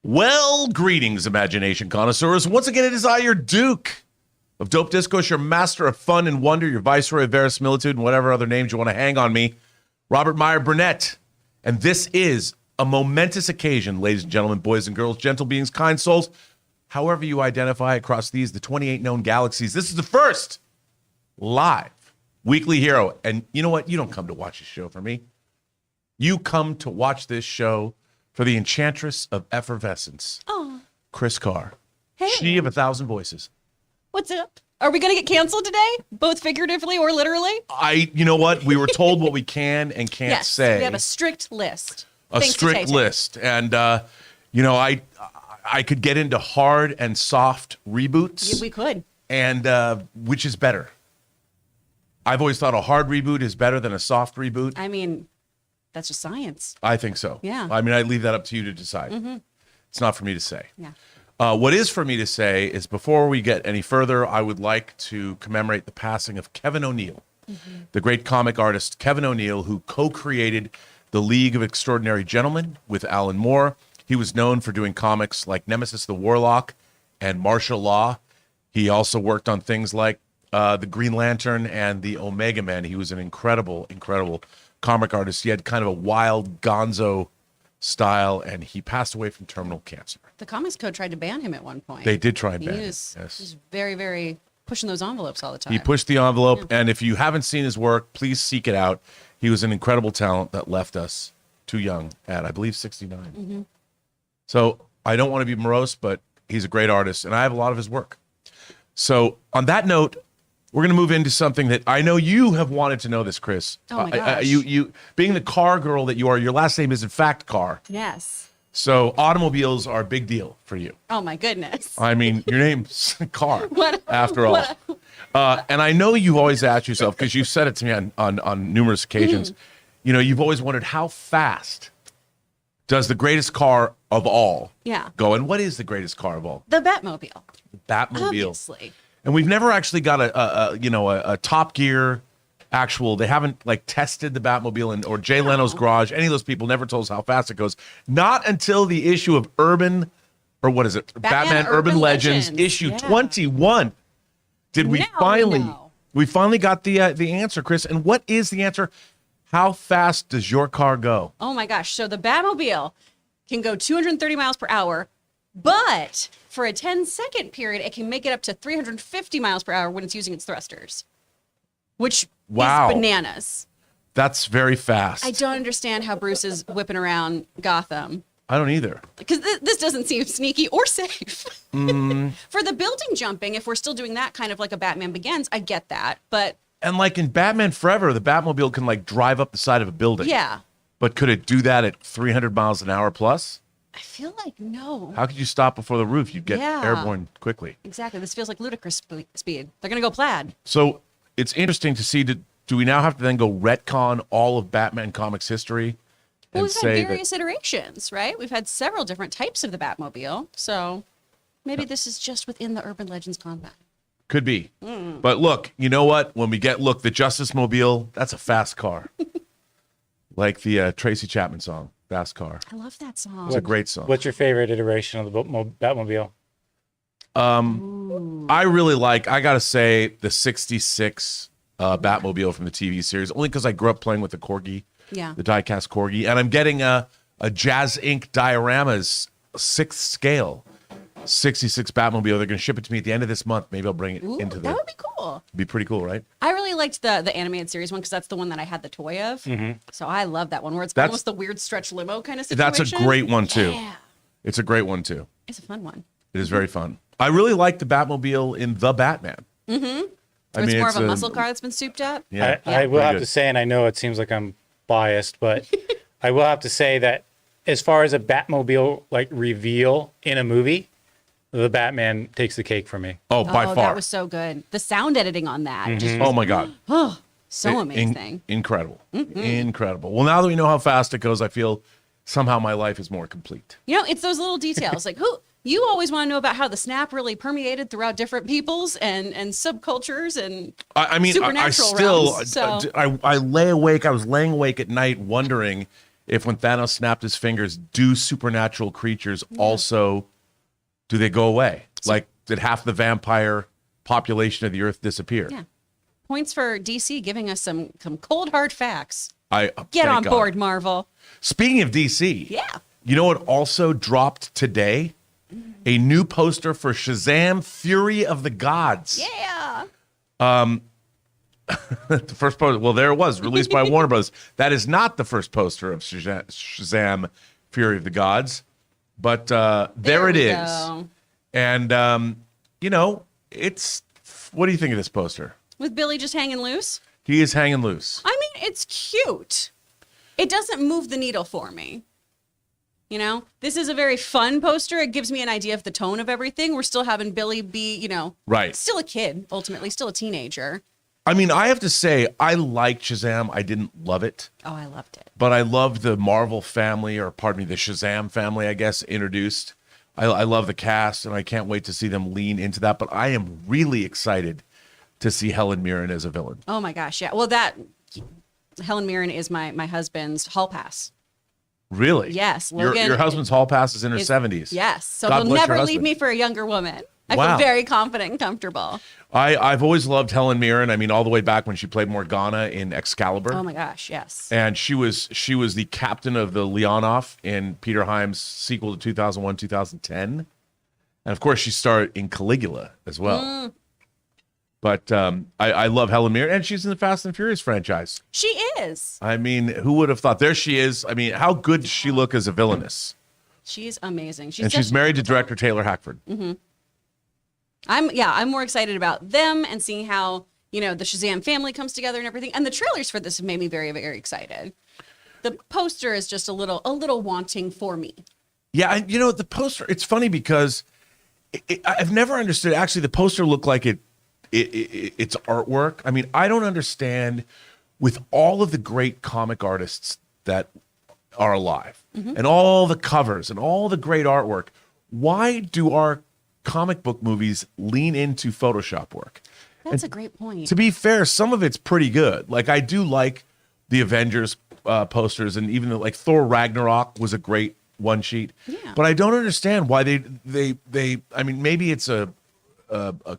Well, greetings, imagination connoisseurs. Once again, it is I, your Duke of Dope Discos, your master of fun and wonder, your viceroy of verisimilitude, and whatever other names you want to hang on me, Robert Meyer Burnett. And this is a momentous occasion, ladies and gentlemen, boys and girls, gentle beings, kind souls, however you identify across the 28 known galaxies. This is the first live weekly hero. And you know what? You don't come to watch this show for me. You come to watch this show for the enchantress of effervescence, Kris Carr. Hey. She of 1,000 voices. What's up? Are we going to get canceled today? Both figuratively or literally? You know what? We were told what we can and can't Yes, say. we have a strict list. A strict list. And, I could get into hard and soft reboots. Yeah, we could. And which is better? I've always thought a hard reboot is better than a soft reboot. I mean, that's just science. I think so. Yeah. I mean, I leave that up to you to decide. Mm-hmm. It's not for me to say. Yeah. What is for me to say is before we get any further, I would like to commemorate the passing of Kevin O'Neill, the great comic artist Kevin O'Neill, who co-created the League of Extraordinary Gentlemen with Alan Moore. He was known for doing comics like Nemesis the Warlock and Martial Law. He also worked on things like the Green Lantern and the Omega Man. He was an incredible, incredible comic artist. He had kind of a wild gonzo style, and he passed away from terminal cancer. The Comics Code tried to ban him at one point. They did try and ban him. He was very, very pushing those envelopes all the time. He pushed the envelope, and if you haven't seen his work, please seek it out. He was an incredible talent that left us too young at, I believe, 69. Mm-hmm. So I don't want to be morose, but he's a great artist, and I have a lot of his work. So on that note, we're going to move into something that I know you have wanted to know this, Kris. Oh, my gosh. You being the Carr girl that you are, your last name is in fact Carr. Yes. So automobiles are a big deal for you. Oh, my goodness. I mean, your name's Carr, What? after all. And I know you always asked yourself, because you've said it to me on numerous occasions, you've always wondered how fast does the greatest car of all go? And what is the greatest car of all? The Batmobile. Batmobile. Obviously. And we've never actually got a Top Gear actual. They haven't tested the Batmobile or Jay Leno's garage. Any of those people never told us how fast it goes. Not until the issue of Batman Urban Legends issue 21 did we finally got the answer, Kris. And what is the answer? How fast does your car go? Oh my gosh. So the Batmobile can go 230 miles per hour, but for a 10-second period, it can make it up to 350 miles per hour when it's using its thrusters, which is bananas. That's very fast. I don't understand how Bruce is whipping around Gotham. I don't either. Because this doesn't seem sneaky or safe. For the building jumping, if we're still doing that kind of like a Batman Begins, I get that. But and like in Batman Forever, the Batmobile can drive up the side of a building. Yeah. But could it do that at 300 miles an hour plus? I feel like no. How could you stop before the roof? You'd get airborne quickly. Exactly. This feels like ludicrous speed. They're going to go plaid. So it's interesting to see, do we now have to then go retcon all of Batman comics history? Well, we've had various iterations, right? We've had several different types of the Batmobile. So maybe this is just within the Urban Legends combat. Could be. But look, you know what? When we get, the Justice Mobile, that's a fast car. Like the Tracy Chapman song, Fast Car. I love that song. It's a great song. What's your favorite iteration of the Batmobile? I really I got to say, the 66 Batmobile from the TV series, only because I grew up playing with the Corgi. Yeah. The die-cast Corgi. And I'm getting a Jazz Inc. Dioramas 6th scale 66 Batmobile. They're going to ship it to me at the end of this month. Maybe I'll bring it into the... That would be cool. Be pretty cool, right? I really liked the animated series one because that's the one that I had the toy of. So I love that one where it's almost the weird stretch limo kind of situation. That's a great one, too. Yeah. It's a great one, too. It's a fun one. It is very fun. I really like the Batmobile in The Batman. It's more of a muscle car that's been souped up. Yeah. I will have to say, and I know it seems like I'm biased, but I will have to say that as far as a Batmobile reveal in a movie, the Batman takes the cake for me. Oh, by far. That was so good. The sound editing on that. Just Oh, my God. so amazing. Incredible. Incredible. Well, now that we know how fast it goes, I feel somehow my life is more complete. It's those little details. You always want to know about how the snap really permeated throughout different peoples and subcultures and supernatural realms. I lay awake. I was laying awake at night wondering if when Thanos snapped his fingers, do supernatural creatures also, do they go away? Like, did half the vampire population of the earth disappear? Yeah. Points for DC giving us some cold hard facts. Get thank on God. board, Marvel. Speaking of DC, Yeah. you know what also dropped today? A new poster for Shazam Fury of the Gods. Yeah. The first poster, well, there it was, released by Warner Bros. That is not the first poster of Shazam Fury of the Gods, but there it we is. go. And, you know, it's, what do you think of this poster? With Billy just hanging loose? He is hanging loose. I mean, it's cute. It doesn't move the needle for me. You know, this is a very fun poster. It gives me an idea of the tone of everything. We're still having Billy be, you know, Right. still a kid, ultimately, still a teenager. I mean, I have to say, I liked Shazam. I didn't love it, Oh, I loved it. but I loved the Marvel family, or pardon me, the Shazam family, I guess, introduced. I love the cast, and I can't wait to see them lean into that. But I am really excited to see Helen Mirren as a villain. Oh my gosh, yeah. Well, that Helen Mirren is my husband's hall pass. Really? Yes, Your Logan husband's hall pass is in her 70s. Yes, so God he'll bless your never leave husband. me for a younger woman. I Wow. feel very confident and comfortable. I've always loved Helen Mirren. I mean, all the way back when she played Morgana in Excalibur. Oh my gosh, yes. And she was the captain of the Leonov in Peter Hyams' sequel to 2001, 2010. And of course, she starred in Caligula as well. But I love Helen Mirren, and she's in the Fast and Furious franchise. She is. I mean, who would have thought? There she is. I mean, how good does she look as a villainess? She's amazing. And she's married to director Taylor Hackford. I'm more excited about them and seeing how, you know, the Shazam family comes together and everything. And the trailers for this have made me very, very excited. The poster is just a little wanting for me. Yeah, you know, the poster, it's funny because I've never understood. Actually, the poster looked like it's artwork. I mean, I don't understand, with all of the great comic artists that are alive and all the covers and all the great artwork, why do our comic book movies lean into Photoshop work? That's a great point. To be fair, some of it's pretty good. Like, I do like the Avengers posters, and even like Thor Ragnarok was a great one sheet. Yeah. But I don't understand why they I mean, maybe it's a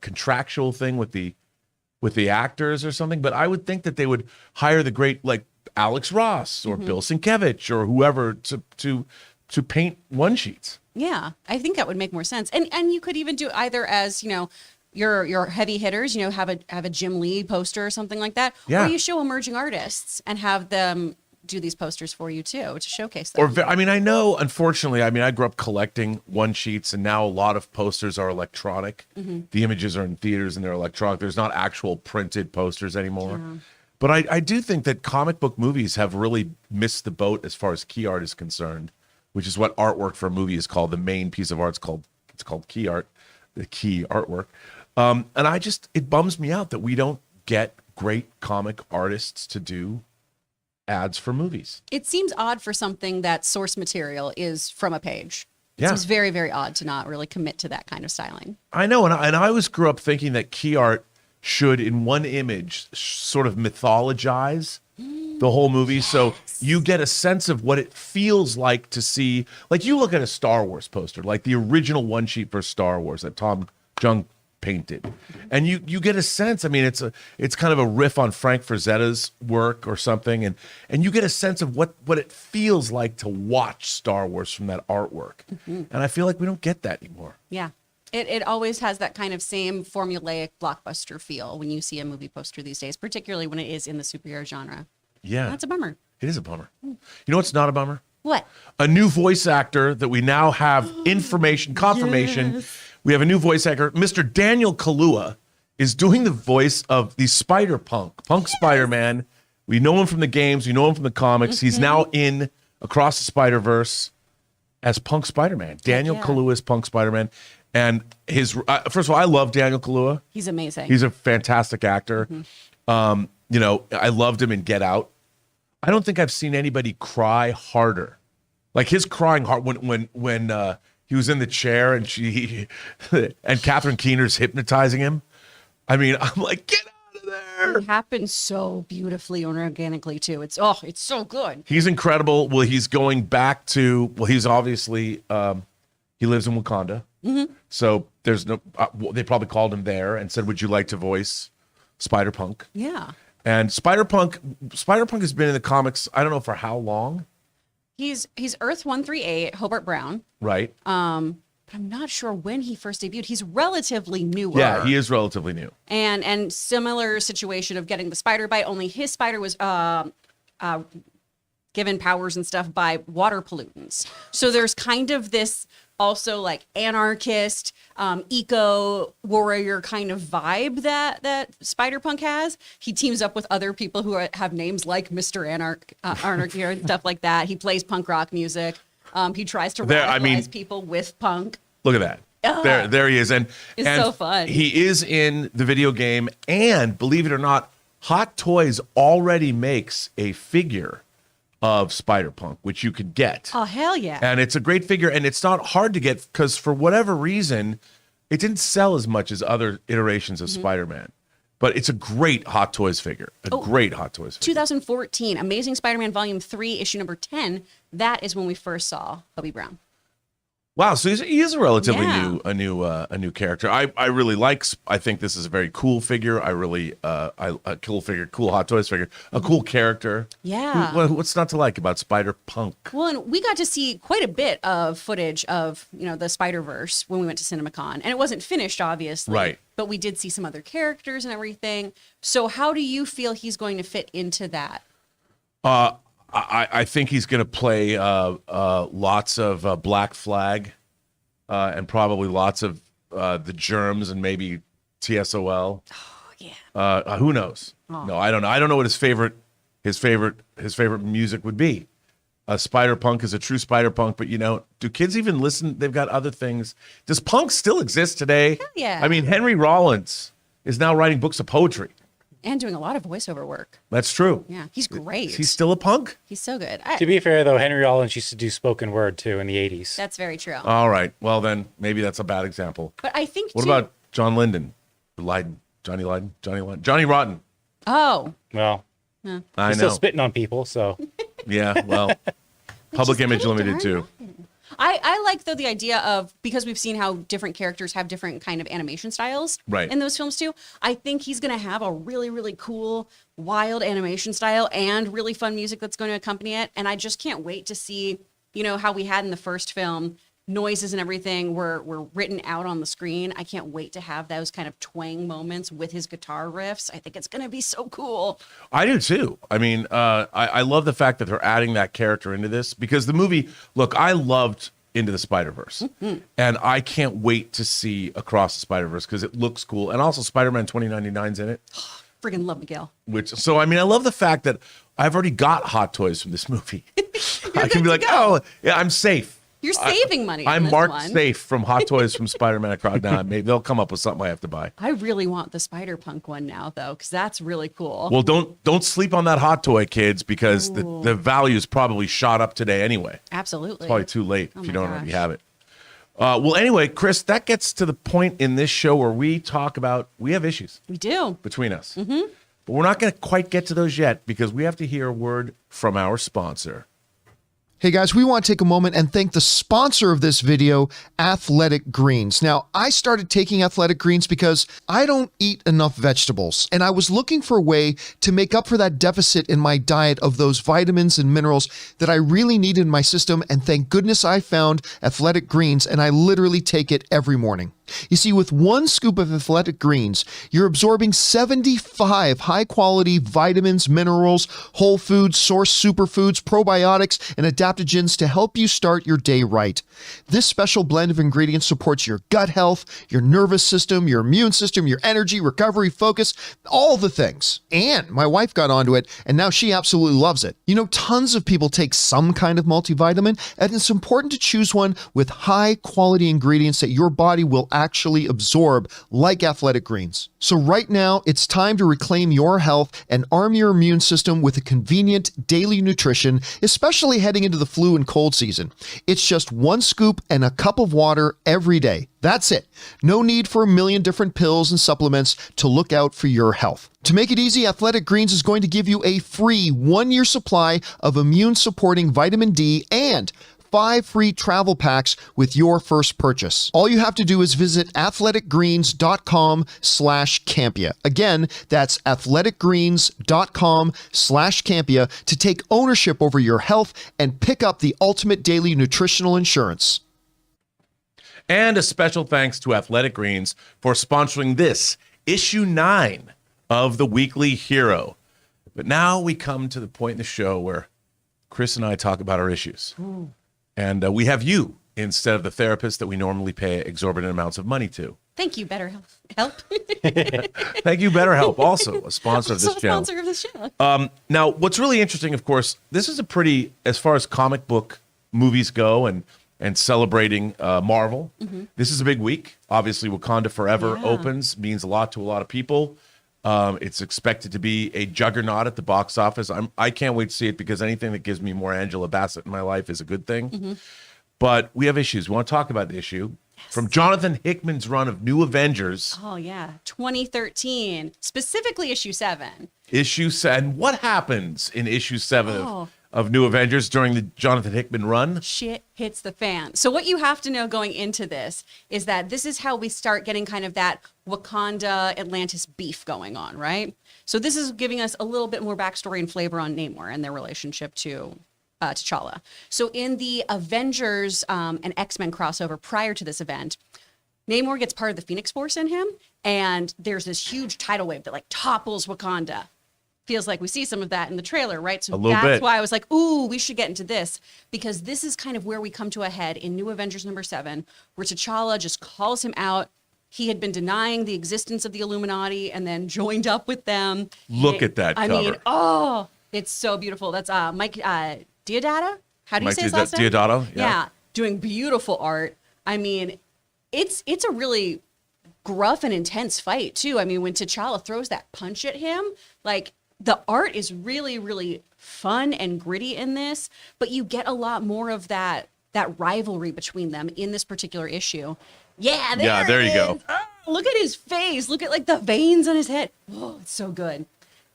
contractual thing with the actors or something, but I would think that they would hire the great, like, Alex Ross or Bill Sienkiewicz or whoever to paint one sheets. Yeah, I think that would make more sense. And you could even do either as, you know, your heavy hitters, you know, have a Jim Lee poster or something like that. Yeah. Or you show emerging artists and have them do these posters for you too, to showcase them. I mean, I know, unfortunately, I mean, I grew up collecting one sheets, and now a lot of posters are electronic. The images are in theaters and they're electronic. There's not actual printed posters anymore. Yeah. But I do think that comic book movies have really missed the boat as far as key art is concerned, which is what artwork for a movie is called. The main piece of art it's called key art, the key artwork. And it bums me out that we don't get great comic artists to do ads for movies. It seems odd for something that source material is from a page. It Yeah. seems very, very odd to not really commit to that kind of styling. I know, and I always grew up thinking that key art should, in one image, sort of mythologize the whole movie, so you get a sense of what it feels like to see. Like, you look at a Star Wars poster, like the original one sheet for Star Wars that Tom Jung painted, and you get a sense. I mean, it's kind of a riff on Frank Frazetta's work or something, and you get a sense of what it feels like to watch Star Wars from that artwork. And I feel like we don't get that anymore. Yeah. It always has that kind of same formulaic blockbuster feel when you see a movie poster these days, particularly when it is in the superhero genre. Yeah, That's a bummer. it is a bummer. You know what's not a bummer? What? A new voice actor that we now have confirmation. Yes. We have a new voice actor. Mr. Daniel Kaluuya is doing the voice of the Punk Spider-Man. We know him from the games. We know him from the comics. He's now in Across the Spider-Verse as Punk Spider-Man. Daniel Kaluuya is Punk Spider-Man. And his first of all, I love Daniel Kaluuya. He's amazing. He's a fantastic actor. You know, I loved him in Get Out. I don't think I've seen anybody cry harder. Like, his crying heart when he was in the chair and and Catherine Keener's hypnotizing him. I mean, I'm like, get out of there. there. It happens so beautifully and organically too. It's so good. He's incredible. Well, he's going back to, he's obviously, he lives in Wakanda. Mm-hmm. So there's no, they probably called him there and said, would you like to voice Spider-Punk? Yeah. And Spider-Punk has been in the comics, I don't know for how long. He's Earth 138, Hobart Brown. Right. But I'm not sure when he first debuted. He's relatively newer. Yeah, he is relatively new. And similar situation of getting the spider bite, only his spider was given powers and stuff by water pollutants. So there's kind of this also like anarchist, eco warrior kind of vibe that Spider-Punk has. He teams up with other people who have names like Mr. Anarchy and stuff like that. He plays punk rock music. He tries to radicalize people with punk. Look at that. There he is. And it's so fun. He is in the video game, and believe it or not, Hot Toys already makes a figure of Spider-Punk, which you could get. Oh, hell yeah. And it's a great figure, and it's not hard to get because for whatever reason, it didn't sell as much as other iterations of Spider-Man. But it's a great Hot Toys figure. Great Hot Toys figure. 2014, Amazing Spider-Man Volume 3, issue number 10. That is when we first saw Bobby Brown. Wow, so he is a relatively new character. I really like. I think this is a very cool figure. A cool figure, cool Hot Toys figure, a cool character. Yeah. What's not to like about Spider-Punk? Well, and we got to see quite a bit of footage of the Spider-Verse when we went to CinemaCon, and it wasn't finished, obviously. Right. But we did see some other characters and everything. So how do you feel he's going to fit into that? I think he's going to play lots of Black Flag and probably lots of the Germs and maybe TSOL. Oh, yeah. Who knows? Oh. No, I don't know. I don't know what his favorite music would be. Spider-Punk is a true Spider-Punk, but do kids even listen? They've got other things. Does punk still exist today? Hell yeah. I mean, Henry Rollins is now writing books of poetry. And doing a lot of voiceover work. That's true. Yeah, he's great. He's still a punk? He's so good. To be fair, though, Henry Rollins used to do spoken word, too, in the 80s. That's very true. All right. Well, then, maybe that's a bad example. But I think, What about John Lydon? Johnny Rotten. Oh. Well, I he's know. still spitting on people, so. Yeah, well, Public Image Limited, too. I like, though, the idea of, because we've seen how different characters have different kind of animation styles in those films, too. I think he's going to have a really, really cool, wild animation style and really fun music that's going to accompany it. And I just can't wait to see, how we had in the first film, noises and everything were written out on the screen. I can't wait to have those kind of twang moments with his guitar riffs. I think it's going to be so cool. I do too. I mean, I love the fact that they're adding that character into this because the movie, look, I loved Into the Spider-Verse. Mm-hmm. And I can't wait to see Across the Spider-Verse because it looks cool. And also Spider-Man 2099's in it. Friggin' love Miguel. So, I mean, I love the fact that I've already got Hot Toys from this movie. I can be like, oh, yeah, I'm safe. You're saving money. I'm marked safe from Hot Toys from Spider-Man Across. Now, maybe they'll come up with something I have to buy. I really want the Spider-Punk one now, though, because that's really cool. Well, don't sleep on that Hot Toy, kids, because the value is probably shot up today anyway. Absolutely. It's probably too late if you don't already have it. Well, anyway, Kris, that gets to the point in this show where we talk about we have issues. We do. Between us. Mm-hmm. But we're not going to quite get to those yet because we have to hear a word from our sponsor. Hey guys, we want to take a moment and thank the sponsor of this video, Athletic Greens. Now, I started taking Athletic Greens because I don't eat enough vegetables, and I was looking for a way to make up for that deficit in my diet of those vitamins and minerals that I really need in my system, and thank goodness I found Athletic Greens, and I literally take it every morning. You see, with one scoop of Athletic Greens, you're absorbing 75 high-quality vitamins, minerals, whole foods, source superfoods, probiotics, and adaptogens to help you start your day right. This special blend of ingredients supports your gut health, your nervous system, your immune system, your energy, recovery, focus, all the things. And my wife got onto it, and now she absolutely loves it. Tons of people take some kind of multivitamin, and it's important to choose one with high-quality ingredients that your body will actually absorb, like athletic greens. So right now, it's time to reclaim your health and arm your immune system with a convenient daily nutrition, especially heading into the flu and cold season. It's just 1 scoop and a cup of water every day. That's it. No need for a million different pills and supplements to look out for your health. To make it easy, Athletic Greens is going to give you a free 1-year supply of immune-supporting vitamin D and 5 free travel packs with your first purchase. All you have to do is visit athleticgreens.com/Campea. Again, that's athleticgreens.com/Campea to take ownership over your health and pick up the ultimate daily nutritional insurance. And a special thanks to Athletic Greens for sponsoring this, issue 9 of the Weekly Hero. But now we come to the point in the show where Kris and I talk about our issues. Ooh. And we have you instead of the therapist that we normally pay exorbitant amounts of money to. Thank you, BetterHelp. Help. Thank you, BetterHelp, also a sponsor of this channel. Sponsor of this channel. Now, what's really interesting, of course, this is a pretty, as far as comic book movies go and celebrating Marvel, this is a big week. Obviously, Wakanda Forever opens, means a lot to a lot of people. It's expected to be a juggernaut at the box office. I can't wait to see it because anything that gives me more Angela Bassett in my life is a good thing. But we have issues. We want to talk about the issue. From Jonathan Hickman's run of New Avengers. Oh, yeah. 2013, specifically issue 7. Issue 7. What happens in issue 7 of New Avengers during the Jonathan Hickman run? Shit hits the fan. So what you have to know going into this is that this is how we start getting kind of that Wakanda Atlantis beef going on, right? So this is giving us a little bit more backstory and flavor on Namor and their relationship to T'Challa. So in the Avengers and X-Men crossover prior to this event, Namor gets part of the Phoenix Force in him, and there's this huge tidal wave that like topples Wakanda. Feels like we see some of that in the trailer, right? So that's why I was like, ooh, we should get into this, because this is kind of where we come to a head in New Avengers number 7, where T'Challa just calls him out. He had been denying the existence of the Illuminati and then joined up with them. Look at that cover. I mean, oh, it's so beautiful. That's Mike Deodato? How do you say his last name? Deodato, yeah. Doing beautiful art. I mean, it's a really gruff and intense fight, too. I mean, when T'Challa throws that punch at him, like, the art is really, really fun and gritty in this, but you get a lot more of that rivalry between them in this particular issue. Yeah, there you go. Oh, look at his face. Look at like the veins on his head. Oh, it's so good.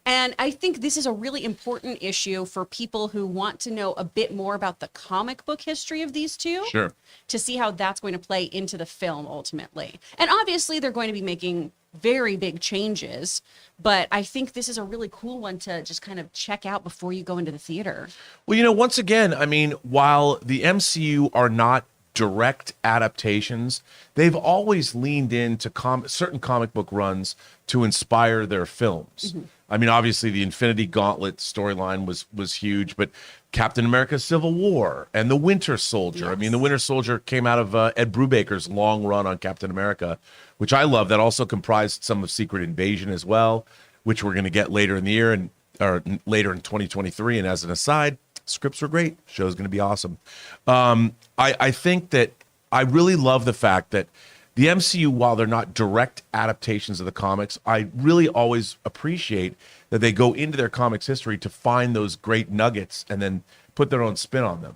And I think this is a really important issue for people who want to know a bit more about the comic book history of these two. Sure. To see how that's going to play into the film ultimately. And obviously they're going to be making very big changes, but I think this is a really cool one to just kind of check out before you go into the theater. Well, once again, I mean, while the MCU are not direct adaptations, they've always leaned into certain comic book runs to inspire their films. I mean, obviously the Infinity Gauntlet storyline was huge, but Captain America Civil War and the Winter Soldier. Yes. I mean, the Winter Soldier came out of Ed Brubaker's long run on Captain America, which I love. That also comprised some of Secret Invasion as well, which we're going to get later in the year or later in 2023. And as an aside, scripts were great. Show's going to be awesome. I think that I really love the fact that the MCU, while they're not direct adaptations of the comics, I really always appreciate that they go into their comics history to find those great nuggets and then put their own spin on them.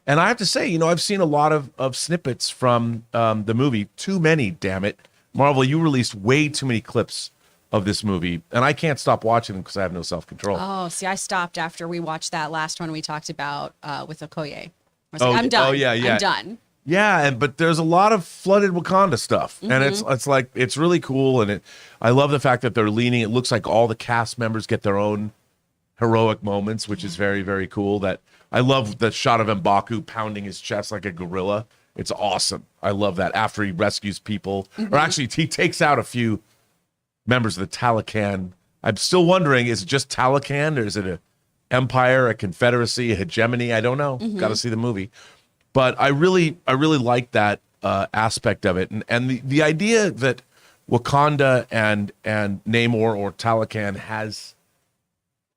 And I have to say, I've seen a lot of snippets from the movie. Too many, damn it. Marvel, you released way too many clips of this movie, and I can't stop watching them because I have no self-control. Oh, see, I stopped after we watched that last one we talked about with Okoye. I was like, I'm done. Oh, yeah. I'm done. Yeah, but there's a lot of flooded Wakanda stuff, and it's like it's really cool, and I love the fact that they're leaning. It looks like all the cast members get their own heroic moments, which is very, very cool. That I love the shot of M'Baku pounding his chest like a gorilla. It's awesome. I love that after he rescues people, or actually he takes out a few members of the Talocan. I'm still wondering, is it just Talocan, or is it a empire, a confederacy, a hegemony? I don't know. Got to see the movie. But I really like that aspect of it, and the idea that Wakanda and Namor or Talocan has.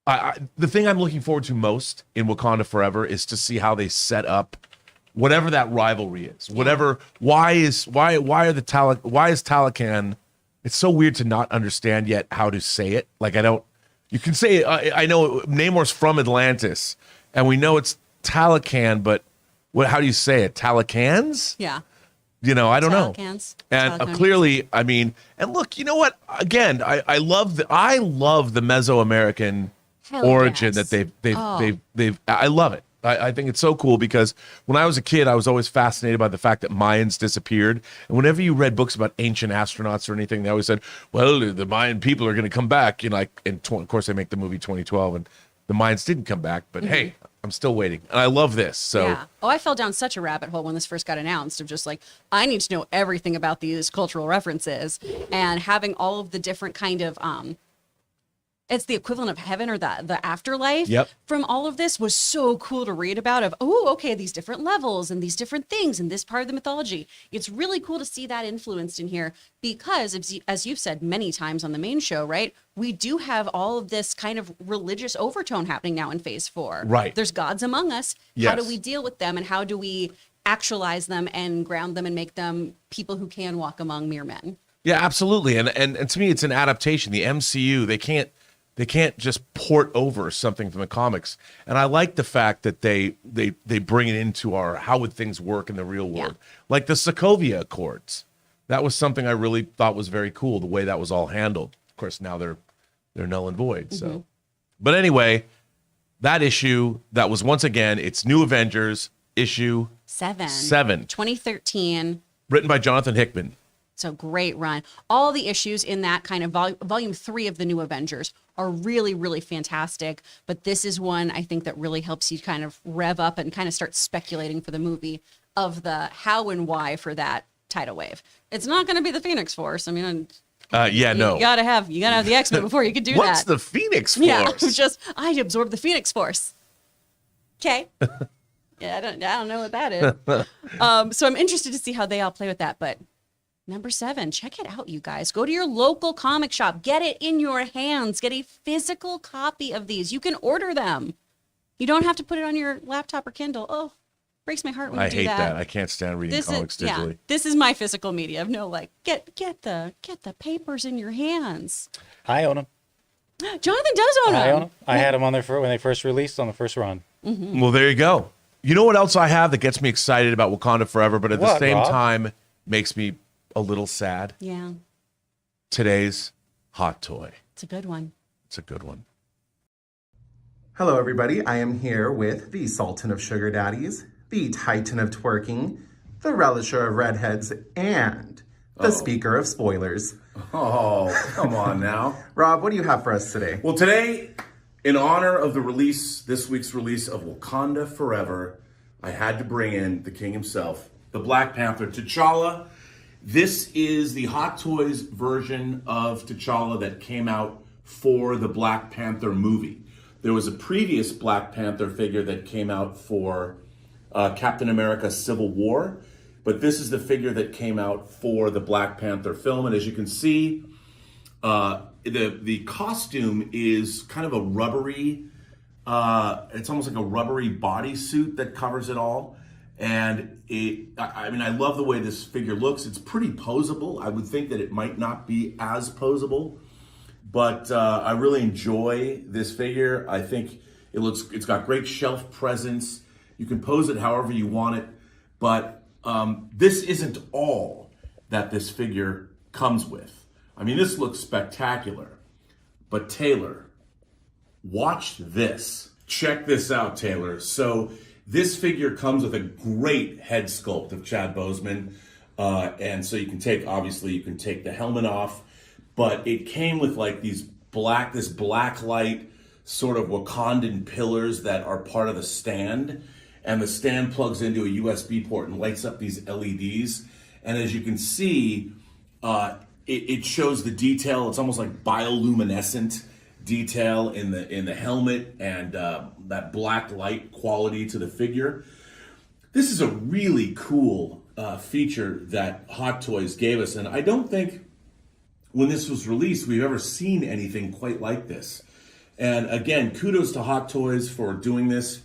The thing I'm looking forward to most in Wakanda Forever is to see how they set up whatever that rivalry is, whatever. Why is Talocan? It's so weird to not understand yet how to say it. Like I don't. You can say I know Namor's from Atlantis, and we know it's Talocan, but how do you say it? Talocans? Yeah. You know, I don't know. Talocans. And Talocans. clearly, I mean, and look, you know what? Again, I love the Mesoamerican Hell origin yes. that they've. I love it. I think it's so cool because when I was a kid, I was always fascinated by the fact that Mayans disappeared. And whenever you read books about ancient astronauts or anything, they always said, well, the Mayan people are going to come back. You know, like, of course, they make the movie 2012 and the Mayans didn't come back. But hey, I'm still waiting. And I love this. So Yeah. Oh, I fell down such a rabbit hole when this first got announced of just like, I need to know everything about these cultural references and having all of the different kind of, it's the equivalent of heaven or the afterlife from all of this was so cool to read about of, oh, okay, these different levels and these different things and this part of the mythology. It's really cool to see that influenced in here because as you've said many times on the main show, right? We do have all of this kind of religious overtone happening now in phase 4. Right. There's gods among us. Yes. How do we deal with them and how do we actualize them and ground them and make them people who can walk among mere men? yeah, absolutely. And to me, it's an adaptation. The MCU, they can't just port over something from the comics. And I like the fact that they bring it into our how would things work in the real world. Yeah. Like the Sokovia Accords. That was something I really thought was very cool, the way that was all handled. Of course, now they're null and void. So but anyway, that issue, that was once again, it's New Avengers issue 7. 2013. written by Jonathan Hickman. It's a great run. All the issues in that kind of volume 3 of the New Avengers are really, really fantastic. But this is one I think that really helps you kind of rev up and kind of start speculating for the movie of the how and why for that tidal wave. It's not going to be the Phoenix Force. I mean, No. you gotta have the X-Men before you could do What's that. the Phoenix Force? Yeah, I absorb the Phoenix Force. Okay. Yeah, I don't know what that is. So I'm interested to see how they all play with that. But number 7, check it out, you guys. Go to your local comic shop. Get it in your hands. Get a physical copy of these. You can order them. You don't have to put it on your laptop or Kindle. Oh, breaks my heart when you do that. I hate that. I can't stand reading comics digitally. Yeah, this is my physical media of no, like, get the papers in your hands. I own them. Jonathan does own them. I own them. I had them on when they first released on the first run. Well, there you go. You know what else I have that gets me excited about Wakanda Forever, but at the same time makes me a little sad? Yeah. Today's hot toy. It's a good one. It's a good one. Hello, everybody. I am here with the Sultan of Sugar Daddies, the Titan of Twerking, the Relisher of Redheads, and the Speaker of Spoilers. Oh, come on now. Rob, what do you have for us today? Well, today, in honor of this week's release of Wakanda Forever, I had to bring in the king himself, the Black Panther, T'Challa. This is the Hot Toys version of T'Challa that came out for the Black Panther movie. There was a previous Black Panther figure that came out for Captain America Civil War, but this is the figure that came out for the Black Panther film. And as you can see, the costume is kind of a rubbery, it's almost like a rubbery bodysuit that covers it all. And I love the way this figure looks. It's pretty posable. I would think that it might not be as posable, but I really enjoy this figure. I think it's got great shelf presence. You can pose it however you want it, but this isn't all that this figure comes with. I mean, this looks spectacular, but Taylor, watch this. Check this out, Taylor. So this figure comes with a great head sculpt of Chad Boseman. And so you can take the helmet off, but it came with like this black light sort of Wakandan pillars that are part of the stand. And the stand plugs into a USB port and lights up these LEDs. And as you can see, it shows the detail. It's almost like bioluminescent detail in the helmet and that black light quality to the figure. This is a really cool feature that Hot Toys gave us, and I don't think when this was released we've ever seen anything quite like this. And again, kudos to Hot Toys for doing this.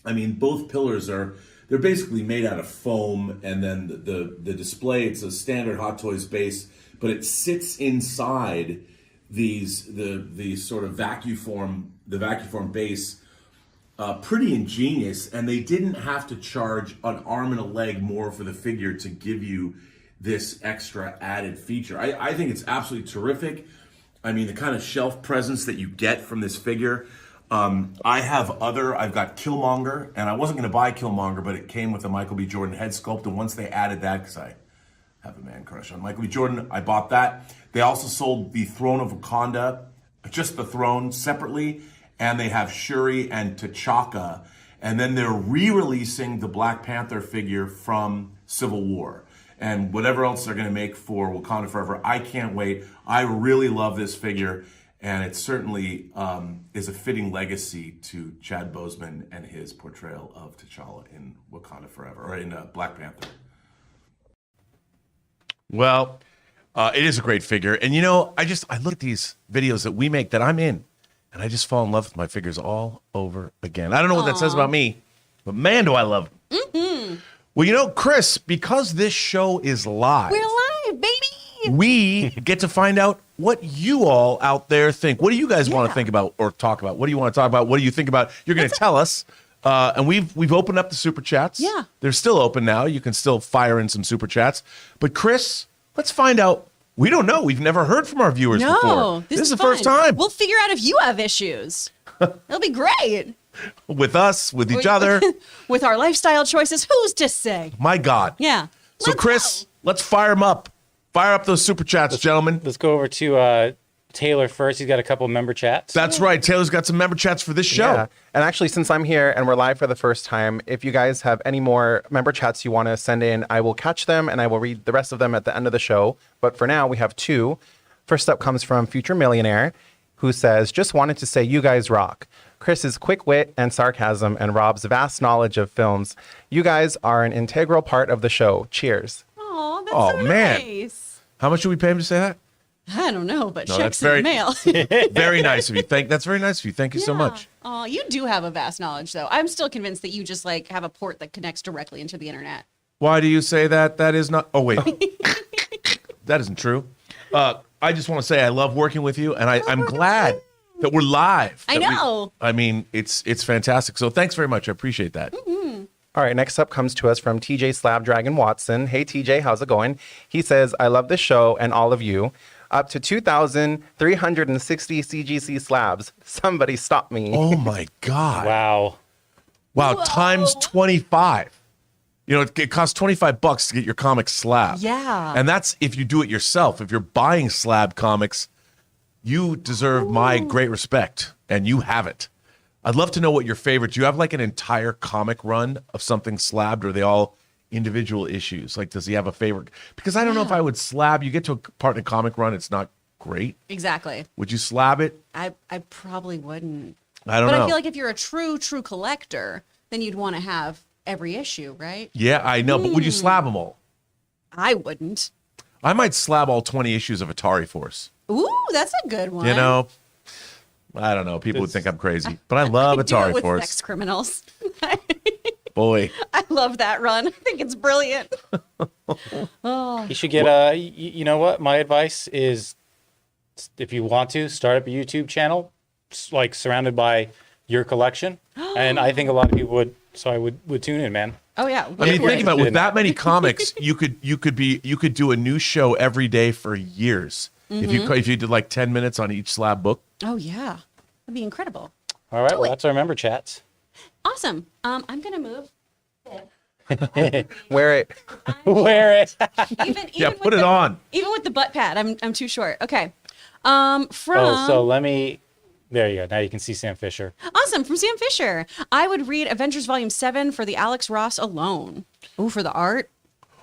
I mean, both pillars are they're basically made out of foam, and then the display, it's a standard Hot Toys base, but it sits inside the sort of vacuum base. Pretty ingenious, and they didn't have to charge an arm and a leg more for the figure to give you this extra added feature. I think it's absolutely terrific. I mean, the kind of shelf presence that you get from this figure. I've got Killmonger, and I wasn't going to buy Killmonger, but it came with a Michael B. Jordan head sculpt, and once they added that, because I have a man crush on Michael B. Jordan, I bought that. They also sold the Throne of Wakanda, just the throne, separately, and they have Shuri and T'Chaka, and then they're re-releasing the Black Panther figure from Civil War. And whatever else they're going to make for Wakanda Forever, I can't wait. I really love this figure, and it certainly is a fitting legacy to Chad Boseman and his portrayal of T'Challa in Wakanda Forever, or in Black Panther. Well, it is a great figure. And, you know, I look at these videos that we make that I'm in, and I just fall in love with my figures all over again. I don't know what that says about me, but man, do I love them. Mm-hmm. Well, you know, Kris, because this show is live. We're live, baby. We get to find out what you all out there think. What do you guys want to think about or talk about? What do you want to talk about? What do you think about? You're going to tell us. And we've opened up the super chats. Yeah. They're still open now. You can still fire in some super chats. But Kris, let's find out. We don't know. We've never heard from our viewers before. No, this is the fun. first time. We'll figure out if you have issues. It'll be great. With us, with each other. With our lifestyle choices, who's to say? My God. Yeah. So, Kris, let's fire them up. Fire up those super chats, gentlemen. Let's go over to Taylor first. He's got a couple member chats. That's right. Taylor's got some member chats for this show. Yeah. And actually, since I'm here and we're live for the first time, if you guys have any more member chats you want to send in, I will catch them and I will read the rest of them at the end of the show. But for now, we have two. First up comes from Future Millionaire, who says, just wanted to say you guys rock. Kris's quick wit and sarcasm and Rob's vast knowledge of films. You guys are an integral part of the show. Cheers. Oh, that's Oh, so man. nice. How much should we pay him to say that? I don't know, but No, checks that's very- in the mail. Very nice of you. That's very nice of you. Thank you so much. Oh, you do have a vast knowledge, though. I'm still convinced that you just like have a port that connects directly into the internet. Why do you say that? That is not. Oh, wait. That isn't true. I just want to say I love working with you, and I'm glad that we're live. I know. It's fantastic. So thanks very much. I appreciate that. All right, next up comes to us from TJ Slab Dragon Watson. Hey, TJ, how's it going? He says, I love this show and all of you. Up to 2,360 CGC slabs. Somebody stop me. Oh, my God. Wow. Wow. Whoa. Times 25. You know, it costs $25 to get your comic slab. Yeah. And that's if you do it yourself. If you're buying slab comics, you deserve my great respect, and you have it. I'd love to know what your favorite. Do you have like an entire comic run of something slabbed, or are they all individual issues? Like, does he have a favorite? Because I don't know if I would slab. You get to a part in a comic run, it's not great. Exactly. Would you slab it? I probably wouldn't. I don't But know. I feel like if you're a true collector, then you'd want to have every issue, right? Yeah, I know. But would you slab them all? I wouldn't. I might slab all 20 issues of Atari Force. Ooh, that's a good one. You know, I don't know. People would think I'm crazy, but I love Do it Atari with Force. sex criminals. Boy, I love that run. I think it's brilliant. You should get you know what? My advice is, if you want to, start up a YouTube channel, like surrounded by your collection. And I think a lot of people would, so I would tune in, man. Oh yeah. I mean, we're think about it. With interested in that many comics, you could do a new show every day for years. If you did like 10 minutes on each slab book. Oh yeah. That'd be incredible. All right, well, that's our member chats. Awesome. I'm gonna move. Wear it. Wear it. Even Yeah, with put it the- on. Even with the butt pad, I'm too short. Okay. From So let me, there you go. Now you can see Sam Fisher. Awesome, from Sam Fisher. I would read Avengers Volume 7 for the Alex Ross alone. Ooh, for the art.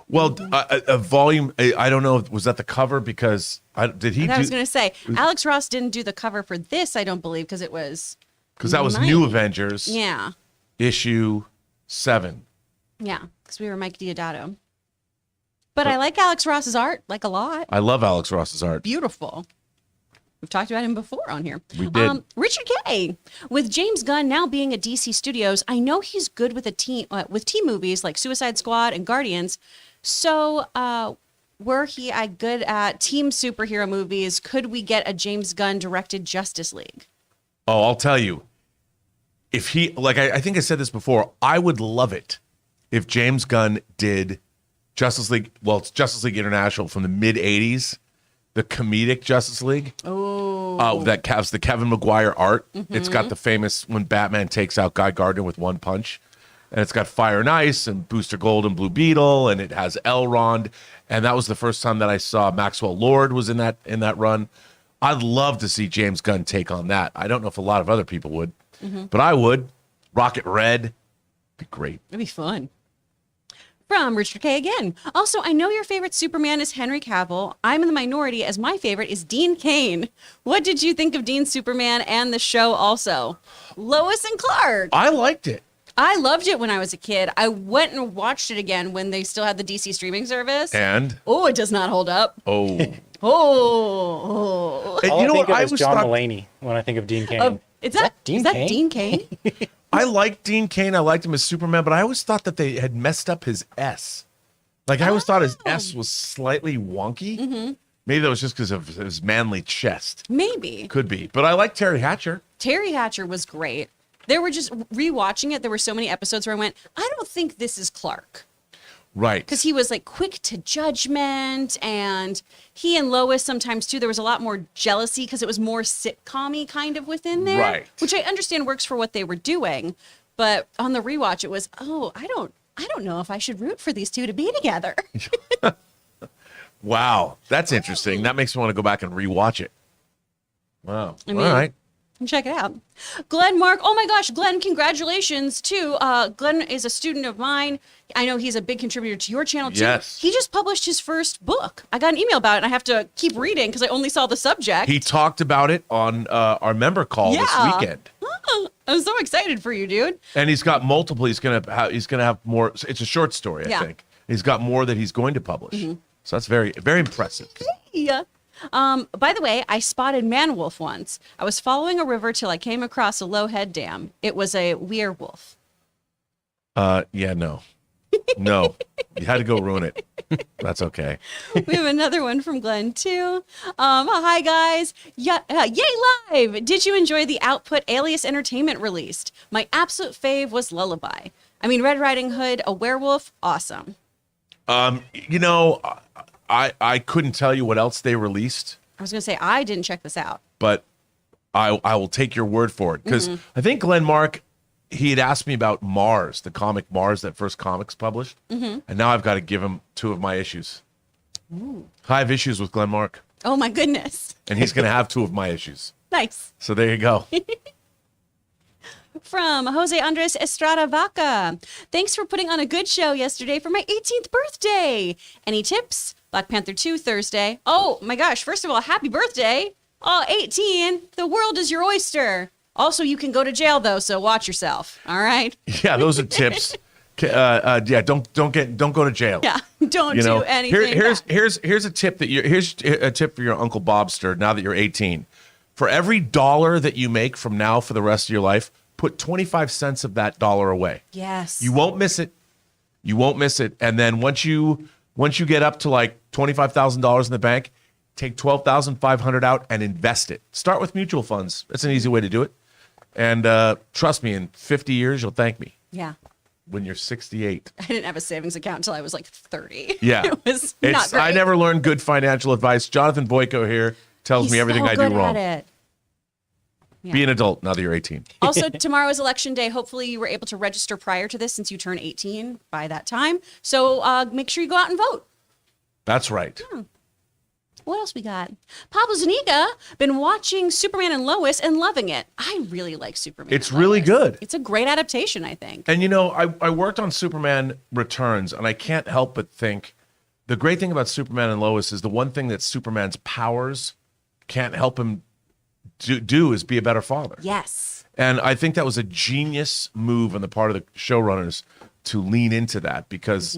Well, a volume. I don't know. Was that the cover? Because did he? And I was do? going to say, Alex Ross didn't do the cover for this, I don't believe, because it was. Because that was New Mike. Avengers. Yeah. Issue 7. Yeah, because we were Mike Diodato. But I like Alex Ross's art, like a lot. I love Alex Ross's art. Beautiful. We've talked about him before on here. We did. Richard K. With James Gunn now being at DC Studios, I know he's good with team movies like Suicide Squad and Guardians. So, were he good at team superhero movies? Could we get a James Gunn directed Justice League? Oh, I'll tell you. If he, like, I think I said this before, I would love it if James Gunn did Justice League. Well, it's Justice League International from the mid 80s, the comedic Justice League. Oh, that has the Kevin Maguire art. It's got the famous when Batman takes out Guy Gardner with one punch. And it's got Fire and Ice and Booster Gold and Blue Beetle, and it has Elrond. And that was the first time that I saw Maxwell Lord was in that run. I'd love to see James Gunn take on that. I don't know if a lot of other people would, but I would. Rocket Red, be great. it'd be fun. From Richard K. again. Also, I know your favorite Superman is Henry Cavill. I'm in the minority as my favorite is Dean Cain. What did you think of Dean's Superman and the show also? Lois and Clark. I liked it. I loved it when I was a kid. I went and watched it again when they still had the DC streaming service. And Oh, it does not hold up. oh, Oh. and All you know I think what? of I is was John thought, Mulaney when I think of Dean Cain. Is that Dean Dean Cain? Cain? I liked Dean Cain. I liked him as Superman, but I always thought that they had messed up his S. Like I always thought his S was slightly wonky. Maybe that was just because of his manly chest. Maybe. Could be, but I like Terry Hatcher. Terry Hatcher was great. There were just rewatching it. There were so many episodes where I went, I don't think this is Clark. Right. Because he was like quick to judgment, and he and Lois sometimes too. There was a lot more jealousy because it was more sitcom-y kind of within there, Right. which I understand works for what they were doing. But on the rewatch, it was, I don't know if I should root for these two to be together. Wow, that's interesting. That makes me want to go back and rewatch it. Wow. I mean, All right. Check it out. Glenn Mark. Oh my gosh, Glenn, congratulations too. Glenn is a student of mine. I know he's a big contributor to your channel too. Yes. He just published his first book. I got an email about it and I have to keep reading because I only saw the subject. He talked about it on our member call this Yeah. weekend. Oh, I'm so excited for you, dude. And he's got multiple. He's gonna have more. It's a short story, Yeah. I think. He's got more that he's going to publish. So that's very, very impressive. Yeah. By the way, I spotted man-wolf once. I was following a river till I came across a low head dam. It was a werewolf. Yeah, no, you had to go ruin it. That's okay. We have another one from Glenn too. Hi guys. Yeah, yay live. Did you enjoy the Output Alias Entertainment released? My absolute fave was Lullaby. I mean, Red Riding Hood, a werewolf, awesome. You know, I couldn't tell you what else they released, I was gonna say I didn't check this out. but I will take your word for it because I think Glenn Mark, he had asked me about Mars, the comic Mars, that first comics published, and now I've got to give him 2 of my issues. I have issues with Glenn Mark, Oh my goodness. and he's going to have 2 of my issues. Nice. So there you go. From Jose Andres Estrada Vaca. Thanks for putting on a good show yesterday for my 18th birthday. Any tips? Black Panther 2 Thursday. Oh my gosh, first of all, happy birthday. Oh, 18. The world is your oyster. Also, you can go to jail though, so watch yourself. All right? Yeah, those are tips. Yeah, don't go to jail. Yeah, don't You know, do anything. here's a tip here's a tip for your Uncle Bobster now that you're 18. For every $1 that you make from now for the rest of your life, put 25 cents of that $1 away. Yes. You won't miss it. You won't miss it. And then once you get up to like $25,000 in the bank, take $12,500 out and invest it. Start with mutual funds. That's an easy way to do it. And trust me, in 50 years, you'll thank me Yeah. when you're 68. I didn't have a savings account until I was like 30. Yeah. It was not great. I never learned good financial advice. Jonathan Boyko here tells He's me everything so I do good wrong. at it. Be an adult now that you're 18. Also, tomorrow is election day. Hopefully, you were able to register prior to this since you turn 18 by that time. So make sure you go out and vote. That's right. What else we got? Pablo Zuniga, been watching Superman and Lois and loving it. I really like Superman. It's and really Lois. good. It's a great adaptation, I think. And you know, I worked on Superman Returns, and I can't help but think the great thing about Superman and Lois is the one thing that Superman's powers can't help him do is be a better father. Yes. And I think that was a genius move on the part of the showrunners to lean into that because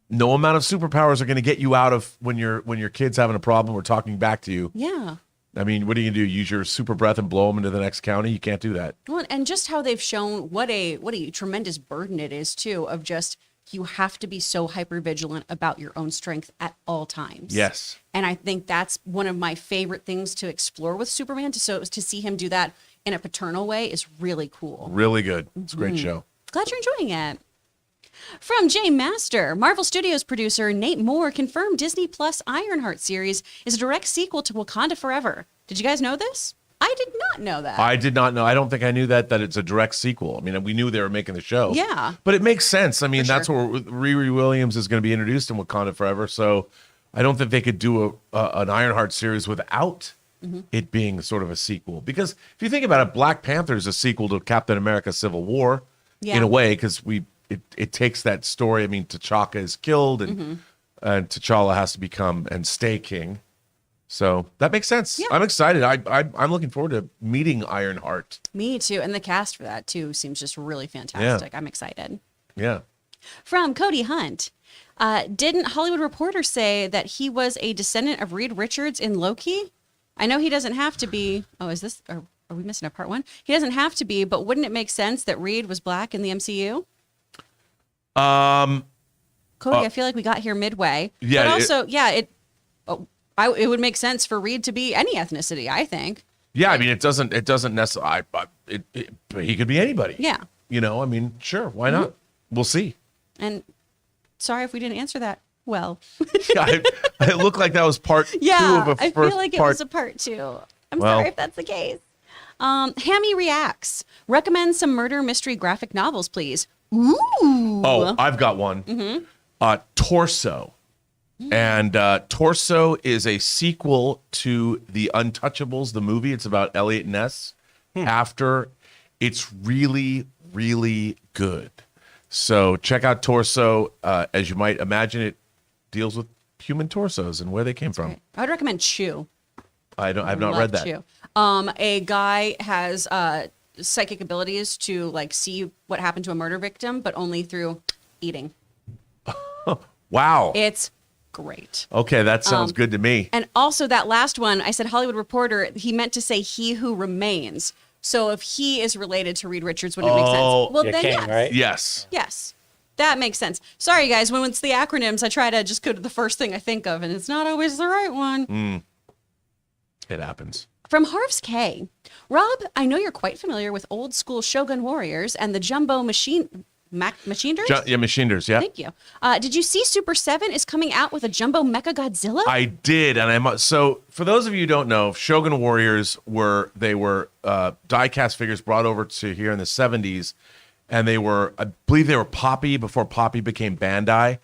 no amount of superpowers are going to get you out of when your kid's having a problem or talking back to you. Yeah. I mean, what are you gonna do? Use your super breath and blow them into the next county? You can't do that. Well, and just how they've shown what a tremendous burden it is too, of just you have to be so hyper vigilant about your own strength at all times. Yes. And I think that's one of my favorite things to explore with Superman. To see him do that in a paternal way is really cool. Really good. It's a great show. Glad you're enjoying it. From Jay Master, Marvel Studios producer Nate Moore confirmed Disney Plus Ironheart series is a direct sequel to Wakanda Forever. Did you guys know this? I did not know that. I did not know. I don't think I knew that it's a direct sequel. I mean, we knew they were making the show. Yeah. But it makes sense. I mean, For that's sure. where Riri Williams is going to be introduced in Wakanda Forever. So I don't think they could do an Ironheart series without it being sort of a sequel. Because if you think about it, Black Panther is a sequel to Captain America Civil War in a way, because it takes that story. I mean, T'Chaka is killed and T'Challa has to become and stay king. So that makes sense. Yeah. I'm excited. I'm looking forward to meeting Ironheart. Me too. And the cast for that too seems just really fantastic. I'm excited. Yeah. From Cody Hunt. Didn't Hollywood Reporter say that he was a descendant of Reed Richards in Loki? I know he doesn't have to be. Oh, is this? Are we missing a part one? He doesn't have to be, but wouldn't it make sense that Reed was black in the MCU? Cody, I feel like we got here midway. Yeah, But also, it would make sense for Reed to be any ethnicity, I think. Yeah, I mean, it doesn't necessarily. But he could be anybody. Yeah. You know, I mean, sure, why not? We'll see. And sorry if we didn't answer that well. It looked like that was part two Yeah, of a I first feel like it part. was a part two. I'm Well. sorry if that's the case. Hammy reacts. Recommend some murder mystery graphic novels, please. Ooh. Oh, I've got one. Torso. And Torso is a sequel to The Untouchables, the movie. It's about Elliot Ness. After, it's really, really good. So check out Torso. As you might imagine, it deals with human torsos and where they came from. Right. I would recommend Chew. I've not read that. Chew. A guy has psychic abilities to like see what happened to a murder victim, but only through eating. Wow. It's great. Okay, that sounds good to me. And also that last one, I said Hollywood Reporter, he meant to say He Who Remains. So if he is related to Reed Richards, would it make sense? Well, Yeah, then King, yes. right? Yes. Yes. That makes sense. Sorry, guys. When it's the acronyms, I try to just go to the first thing I think of, and it's not always the right one. It happens. From Harv's K. Rob, I know you're quite familiar with old school Shogun Warriors and the Jumbo Machineders? Machineders, yeah. Thank you. Did you see Super 7 is coming out with a Jumbo Mecha Godzilla? I did, and so for those of you who don't know, Shogun Warriors were die-cast figures brought over to here in the 70s, and I believe they were Poppy before Poppy became Bandai,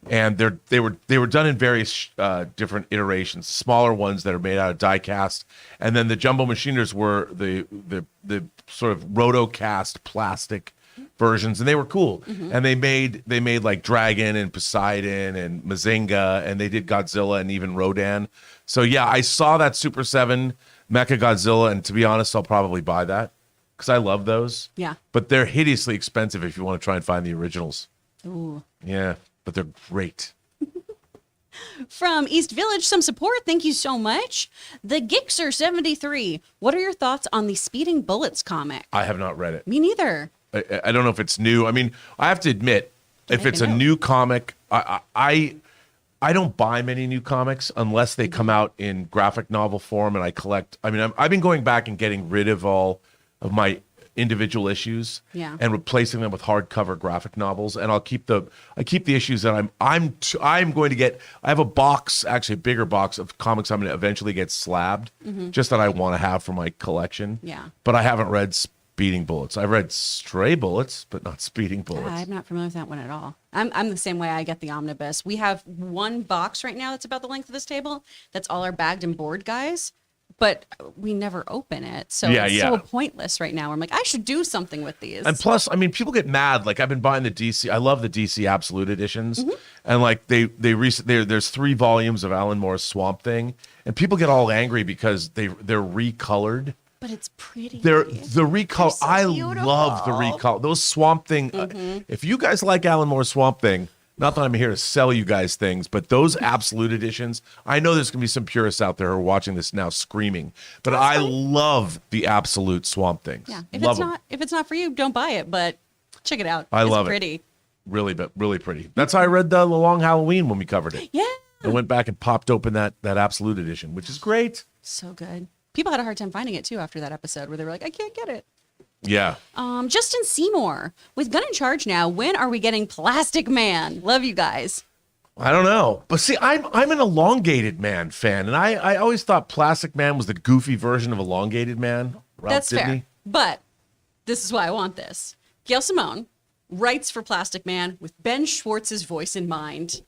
and they were done in various different iterations, smaller ones that are made out of die-cast, and then the Jumbo Machiners were the sort of rotocast plastic versions, and they were cool. And they made like Dragon and Poseidon and Mazinga, and they did Godzilla and even Rodan. So yeah, I saw that Super 7 Mecha Godzilla, and to be honest, I'll probably buy that because I love those. Yeah. But they're hideously expensive if you want to try and find the originals. Ooh. Yeah, but they're great. From East Village, some support. Thank you so much. The Gixer 73. What are your thoughts on the Speeding Bullets comic? I have not read it. Me neither. I don't know if it's new. I mean, I have to admit, if Make it's a a note. new comic, I don't buy many new comics unless they come out in graphic novel form, and I collect. I mean, I've been going back and getting rid of all of my individual issues, Yeah. and replacing them with hardcover graphic novels, and I keep the issues that I'm going to get. I have a box, actually a bigger box of comics I'm going to eventually get slabbed, just that I want to have for my collection. Yeah. But I haven't read Speeding Bullets. I've read Stray Bullets, but not Speeding Bullets. I'm not familiar with that one at all. I'm the same way. I get the omnibus. We have one box right now that's about the length of this table. That's all our bagged and board guys, but we never open it. So it's so pointless right now. I'm like, I should do something with these. And plus, I mean, people get mad. Like, I've been buying the DC. I love the DC Absolute editions, and like there's 3 volumes of Alan Moore's Swamp Thing, and people get all angry because they're recolored. But it's pretty. The recolor. so I beautiful. love the recolor. Those Swamp Thing. If you guys like Alan Moore's Swamp Thing, Not that I'm here to sell you guys things, but those absolute editions, I know there's going to be some purists out there who are watching this now screaming, but I love the absolute Swamp Things. Yeah. If it's not for you, don't buy it, but check it out. I It's love pretty. it. Really pretty. That's how I read the Long Halloween when we covered it. Yeah. I went back and popped open that absolute edition, which is great. So good. People had a hard time finding it too after that episode where they were like, I can't get it. Yeah. Justin Seymour, with Gun in Charge now, when are we getting Plastic Man? Love you guys. I don't know. But see, I'm an Elongated Man fan, and I always thought Plastic Man was the goofy version of Elongated Man. Ralph That's Dibny. fair. But this is why I want this. Gail Simone writes for Plastic Man with Ben Schwartz's voice in mind.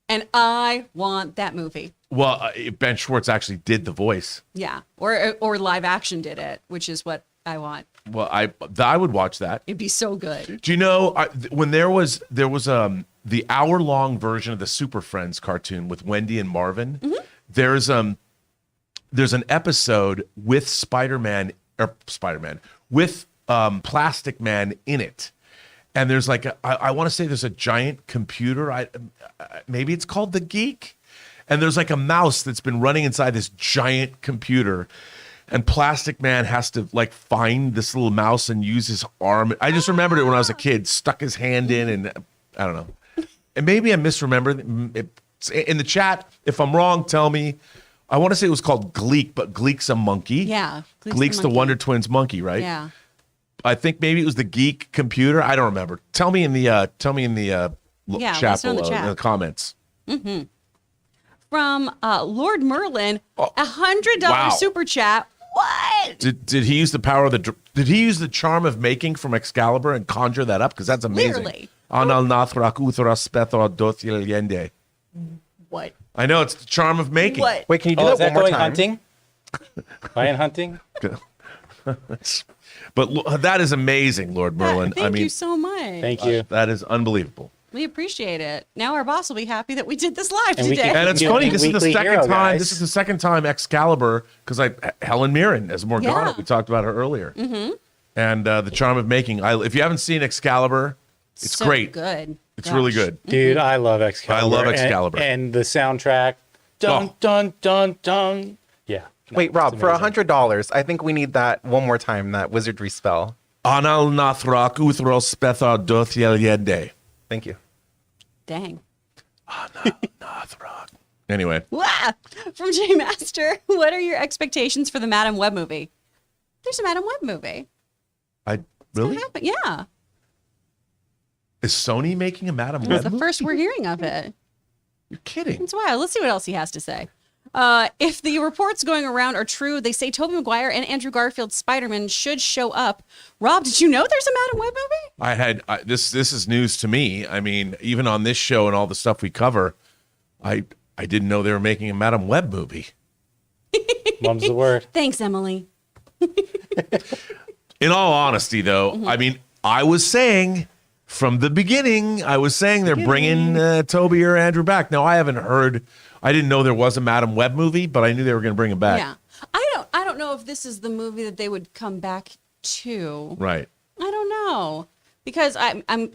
And I want that movie. Well, Ben Schwartz actually did the voice. Yeah. Or live action did it, which is what I want. Well, I would watch that. It'd be so good. Do you know when there was the hour-long version of the Super Friends cartoon with Wendy and Marvin? Mm-hmm. There's an episode with Spider-Man with Plastic Man in it. And there's like I want to say there's a giant computer. Maybe it's called the Geek. And there's like a mouse that's been running inside this giant computer. And Plastic Man has to like find this little mouse and use his arm. I just remembered it when I was a kid. Stuck his hand in, and I don't know. And maybe I misremembered. In the chat, if I'm wrong, tell me. I want to say it was called Gleek, but Gleek's a monkey. Yeah, Gleek's the Wonder Twins monkey, right? Yeah. I think maybe it was the Geek computer. I don't remember. Tell me in the Yeah, chat let us know in the below, chat. in the comments. From Lord Merlin, $100 wow. super chat. What? Did he use the power of did he use the charm of making from Excalibur and conjure that up? Because that's amazing. Literally. Anal nathrak uthras pethor dothil yende. What? I know it's the charm of making. What? Wait, can you do Is that one more going time? hunting? Lion hunting? But that is amazing, Lord Merlin. Thank you so much. Thank you. That is unbelievable. We appreciate it. Now our boss will be happy that we did this live And we today. can- And it's Yeah, funny. This is the weekly second hero, time. guys. This is the second time Excalibur because Helen Mirren as Morgana. Yeah. We talked about her earlier. Mm-hmm. And the charm of making. If you haven't seen Excalibur, it's So great. Good. It's really Gosh. good. Dude, I love Excalibur. I love Excalibur. And the soundtrack. Dun, Oh. dun, dun, dun. Yeah. No, Wait, Rob, it's for amazing. $100, I think we need that one more time, that wizardry spell. Anal nathrak uthros pethor dothil yende. Thank you. Dang. Nathrak. Anyway, Wah! From J Master, what are your expectations for the Madam Web movie? There's a Madam Web movie. I really Happen. Yeah. is Sony making a Madam It's Web? the movie? first we're hearing of it. You're kidding. It's wild. Let's see what else he has to say. If the reports going around are true, they say Tobey Maguire and Andrew Garfield's Spider-Man should show up. Rob, did you know there's a Madam Web movie? This is news to me. I mean, even on this show and all the stuff we cover, I didn't know they were making a Madam Web movie. Mum's the word. Thanks, Emily. In all honesty, though, I mean, I was saying from the beginning, they're bringing Toby or Andrew back. Now, I haven't heard. I didn't know there was a Madam Web movie, but I knew they were going to bring him back. Yeah. I don't know if this is the movie that they would come back to. Right. I don't know. Because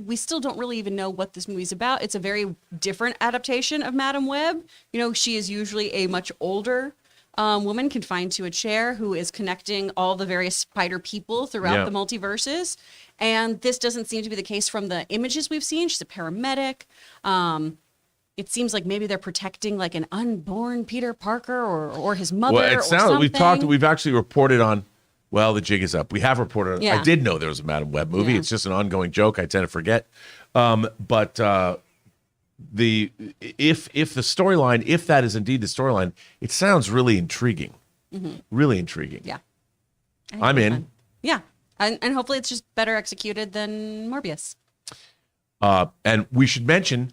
we still don't really even know what this movie's about. It's a very different adaptation of Madam Web. You know, she is usually a much older woman confined to a chair who is connecting all the various spider people throughout the multiverses. And this doesn't seem to be the case from the images we've seen. She's a paramedic. It seems like maybe they're protecting like an unborn Peter Parker or his mother. Well, it or sounds. something. We've actually reported on. Well, the jig is up. We have reported on. Yeah. I did know there was a Madam Web movie. Yeah. It's just an ongoing joke. I tend to forget. But if the storyline, if that is indeed the storyline, it sounds really intriguing. Mm-hmm. Really intriguing. Yeah. I'm in. Yeah. And hopefully it's just better executed than Morbius. And we should mention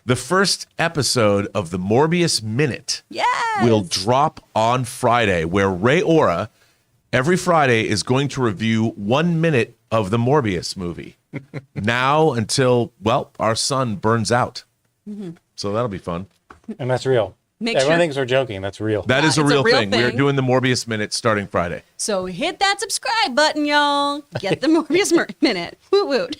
the first episode of the Morbius Minute Yes. will drop on Friday, where Ray Ora every Friday is going to review 1 minute of the Morbius movie. Now until, well, our sun burns out. Mm-hmm. So that'll be fun. And that's real. Everyone thinks we're joking. That's real. That is a it's a real real thing. We are thing. doing the Morbius Minute starting Friday. So hit that subscribe button, y'all. Get the Morbius Minute. Woot woot.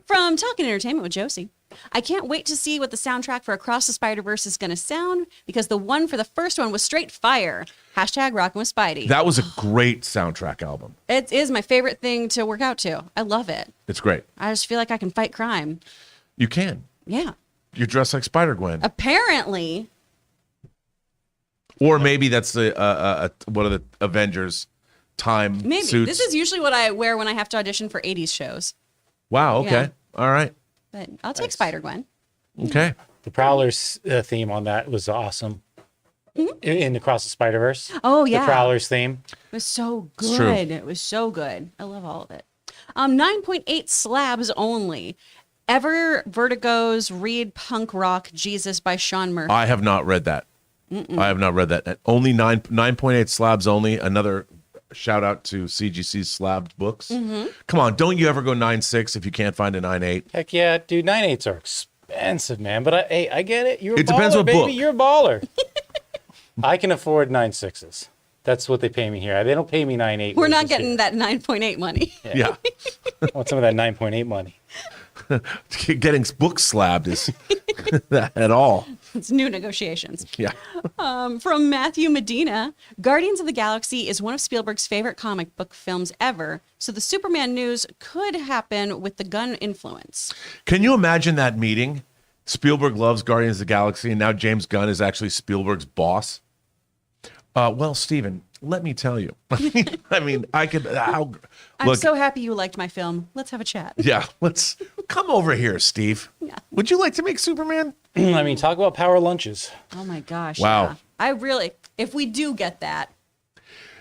From Talking Entertainment with Josie. I can't wait to see what the soundtrack for Across the Spider-Verse is going to sound because the one for the first one was straight fire. Hashtag rockin' with Spidey. That was a great soundtrack album. It is my favorite thing to work out to. I love it. It's great. I just feel like I can fight crime. You can. Yeah. You're dressed like Spider-Gwen. Apparently. Or maybe that's the one of the Avengers time Maybe. suits. This is usually what I wear when I have to audition for 80s shows. Wow, okay. Yeah. All right. But I'll take Spider-Gwen. Okay. The Prowler's theme on that was awesome. In Across the Spider-Verse. Oh, yeah. The Prowler's theme. It was so It's true. good. It was so good. I love all of it. 9.8 slabs only. Ever Vertigo's Read Punk Rock Jesus by Sean Murphy. I have not read that. I have not read that. Only 9.8 slabs only. Another shout out to CGC's Slabbed books. Come on, don't you ever go 9.6 if you can't find a 9.8. Heck yeah, dude. 9.8s are expensive, man. But I get it. You're a It baller, depends what baby. book. You're a baller. I can afford 9.6s. That's what they pay me here. They don't pay me 9.8. We're not wages getting here. that 9.8 money. Yeah. I want some of that 9.8 money. Getting books slabbed is that at all. It's new negotiations. Yeah. From Matthew Medina, Guardians of the Galaxy is one of Spielberg's favorite comic book films ever, so the Superman news could happen with the gun influence. Can you imagine that meeting? Spielberg loves Guardians of the Galaxy, and now James Gunn is actually Spielberg's boss. Well, Steven, let me tell you. I mean, I could. I'm Look, so happy you liked my film. Let's have a chat. yeah, let's come over here, Steve. Yeah. Would you like to make Superman? I mean, talk about power lunches. Oh my gosh. Wow. Yeah. I really, if we do get that,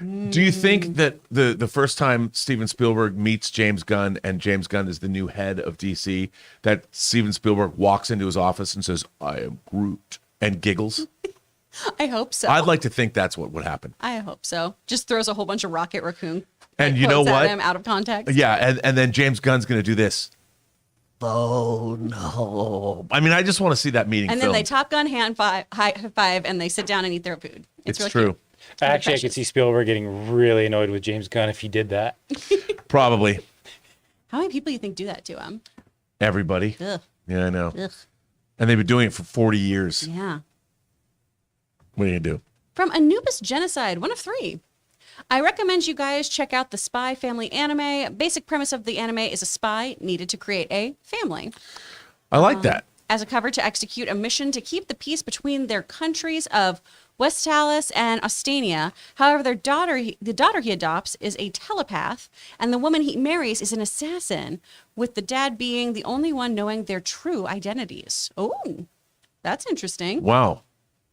Do you think that the first time Steven Spielberg meets James Gunn and James Gunn is the new head of DC, that Steven Spielberg walks into his office and says, "I am Groot," and giggles? I hope so. I'd like to think that's what would happen. I hope so. Just throws a whole bunch of Rocket Raccoon. And you know quotes at what? him out of context. Yeah, and then James Gunn's going to do this. Oh, no. I mean, I just want to see that meeting And then filmed. they Top Gun high five, and they sit down and eat their food. It's really true. cute. Actually, I precious. could see Spielberg getting really annoyed with James Gunn if he did that. Probably. How many people you think do that to him? Everybody. Ugh. Yeah, I know. Ugh. And they've been doing it for 40 years. Yeah. What are you going to do? From Anubis Genocide, one of 3. I recommend you guys check out the Spy Family anime. Basic premise of the anime is a spy needed to create a family. I like that. As a cover to execute a mission to keep the peace between their countries of Westalis and Ostania. However, the daughter he adopts is a telepath, and the woman he marries is an assassin, with the dad being the only one knowing their true identities. Oh, that's interesting. Wow.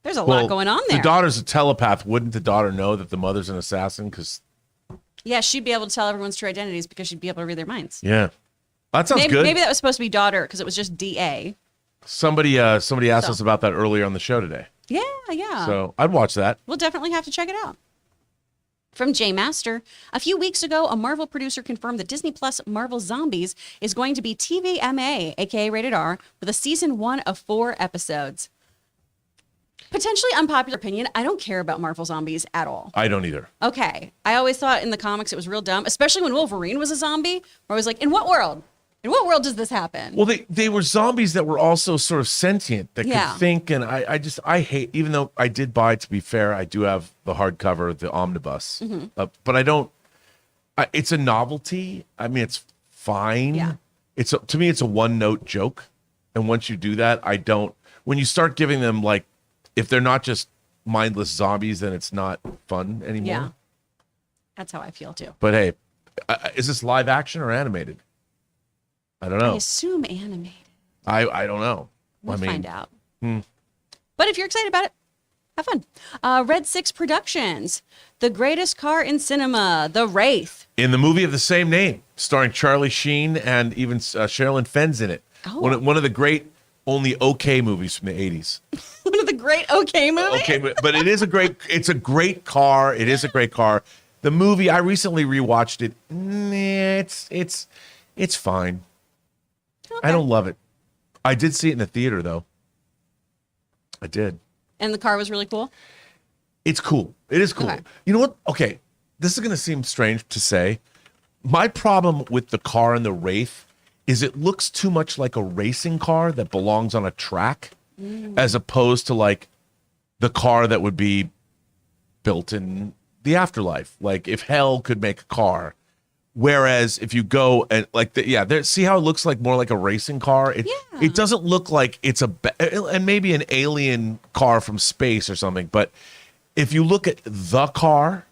There's a lot going on there. The daughter's a telepath. Wouldn't the daughter know that the mother's an assassin? Because, Yeah, she'd be able to tell everyone's true identities because she'd be able to read their minds. yeah. That sounds Maybe, good. maybe that was supposed to be daughter because it was just DA. Somebody asked So. us about that earlier on the show today. Yeah, yeah. So I'd watch that. We'll definitely have to check it out. From J Master, a few weeks ago, a Marvel producer confirmed that Disney Plus Marvel Zombies is going to be TVMA, aka rated R, with a season 1 of 4 episodes. Potentially unpopular opinion, I don't care about Marvel Zombies at all. I don't either. Okay. I always thought in the comics it was real dumb, especially when Wolverine was a zombie, where I was like, in what world? In what world does this happen? Well, they were zombies that were also sort of sentient, that Yeah. could think, and I hate, even though I did buy, to be fair, I do have the hardcover, the omnibus, Mm-hmm. but I don't, it's a novelty. I mean, it's fine. Yeah. To me, it's a one-note joke, and once you do that, when you start giving them, like, if they're not just mindless zombies, then it's not fun anymore. Yeah. That's how I feel too. But hey, is this live action or animated? I don't know. I assume animated. I don't know. We'll I mean, find out. But if you're excited about it, have fun. Red 6 Productions, the greatest car in cinema, The Wraith. in the movie of the same name, starring Charlie Sheen and even Sherilyn Fenn's in it. Oh. One of the great, only okay movies from the 80s. One of the great okay movies. Okay, but it's a great car. It is a great car. The movie, I recently rewatched it. It's fine. Okay. I don't love it. I did see it in the theater though. I did. And the car was really cool. It's cool. It is cool. Okay. You know what? Okay, this is going to seem strange to say. My problem with the car and the Wraith is it looks too much like a racing car that belongs on a track as opposed to like the car that would be built in the afterlife. Like if hell could make a car. Whereas if you go and like, see how it looks like more like a racing car? It doesn't look like it's and maybe an alien car from space or something. But if you look at the car,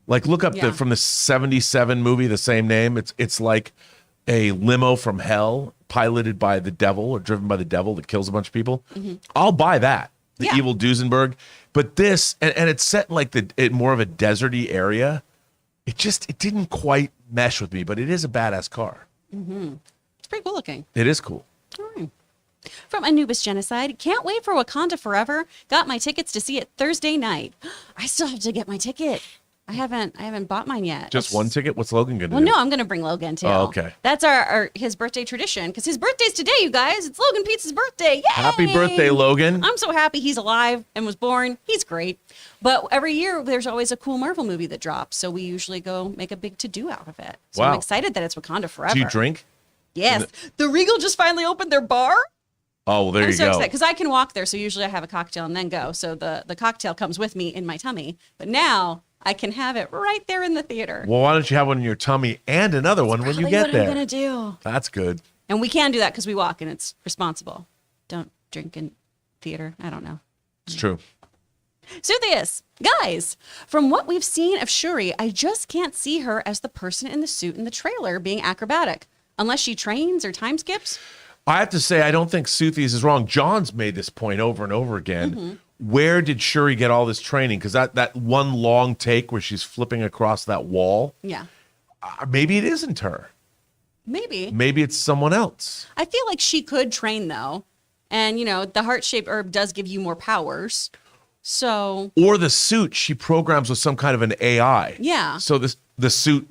like look up from the 77 movie, the same name, it's like a limo from hell piloted by the devil or driven by the devil that kills a bunch of people. I'll buy that. The evil Duesenberg. But this, and it's set in like more of a deserty area. It didn't quite mesh with me, but it is a badass car. It's pretty cool looking. It is cool. All right. From Anubis Genocide, can't wait for Wakanda Forever. Got my tickets to see it Thursday night. I still have to get my ticket. I haven't bought mine yet. Just one ticket? What's Logan going to Well, do? no, I'm going to bring Logan too. Oh, okay. That's his birthday tradition because his birthday's today, you guys. It's Logan Pete's birthday. Yay! Happy birthday, Logan. I'm so happy he's alive and was born. He's great. But every year there's always a cool Marvel movie that drops, so we usually go make a big to-do out of it. So Wow. I'm excited that it's Wakanda Forever. Do you drink? Yes. The Regal just finally opened their bar. Oh, well, there I'm you so go. excited because I can walk there, so usually I have a cocktail and then go. So the cocktail comes with me in my tummy. But now I can have it right there in the theater. Well, why don't you have one in your tummy and another one when you Probably get what there? I'm gonna do. That's good. And we can do that because we walk and it's responsible. Don't drink in theater. I don't know. It's true. Suthius, guys, from what we've seen of Shuri, I just can't see her as the person in the suit in the trailer being acrobatic, unless she trains or time skips. I have to say, I don't think Suthies is wrong. John's made this point over and over again. Where did Shuri get all this training? Because that one long take where she's flipping across that wall, Yeah, maybe it isn't her. maybe. Maybe it's someone else. I feel like she could train though, and the heart-shaped herb does give you more powers. So Or the suit she programs with some kind of an AI. Yeah. So the suit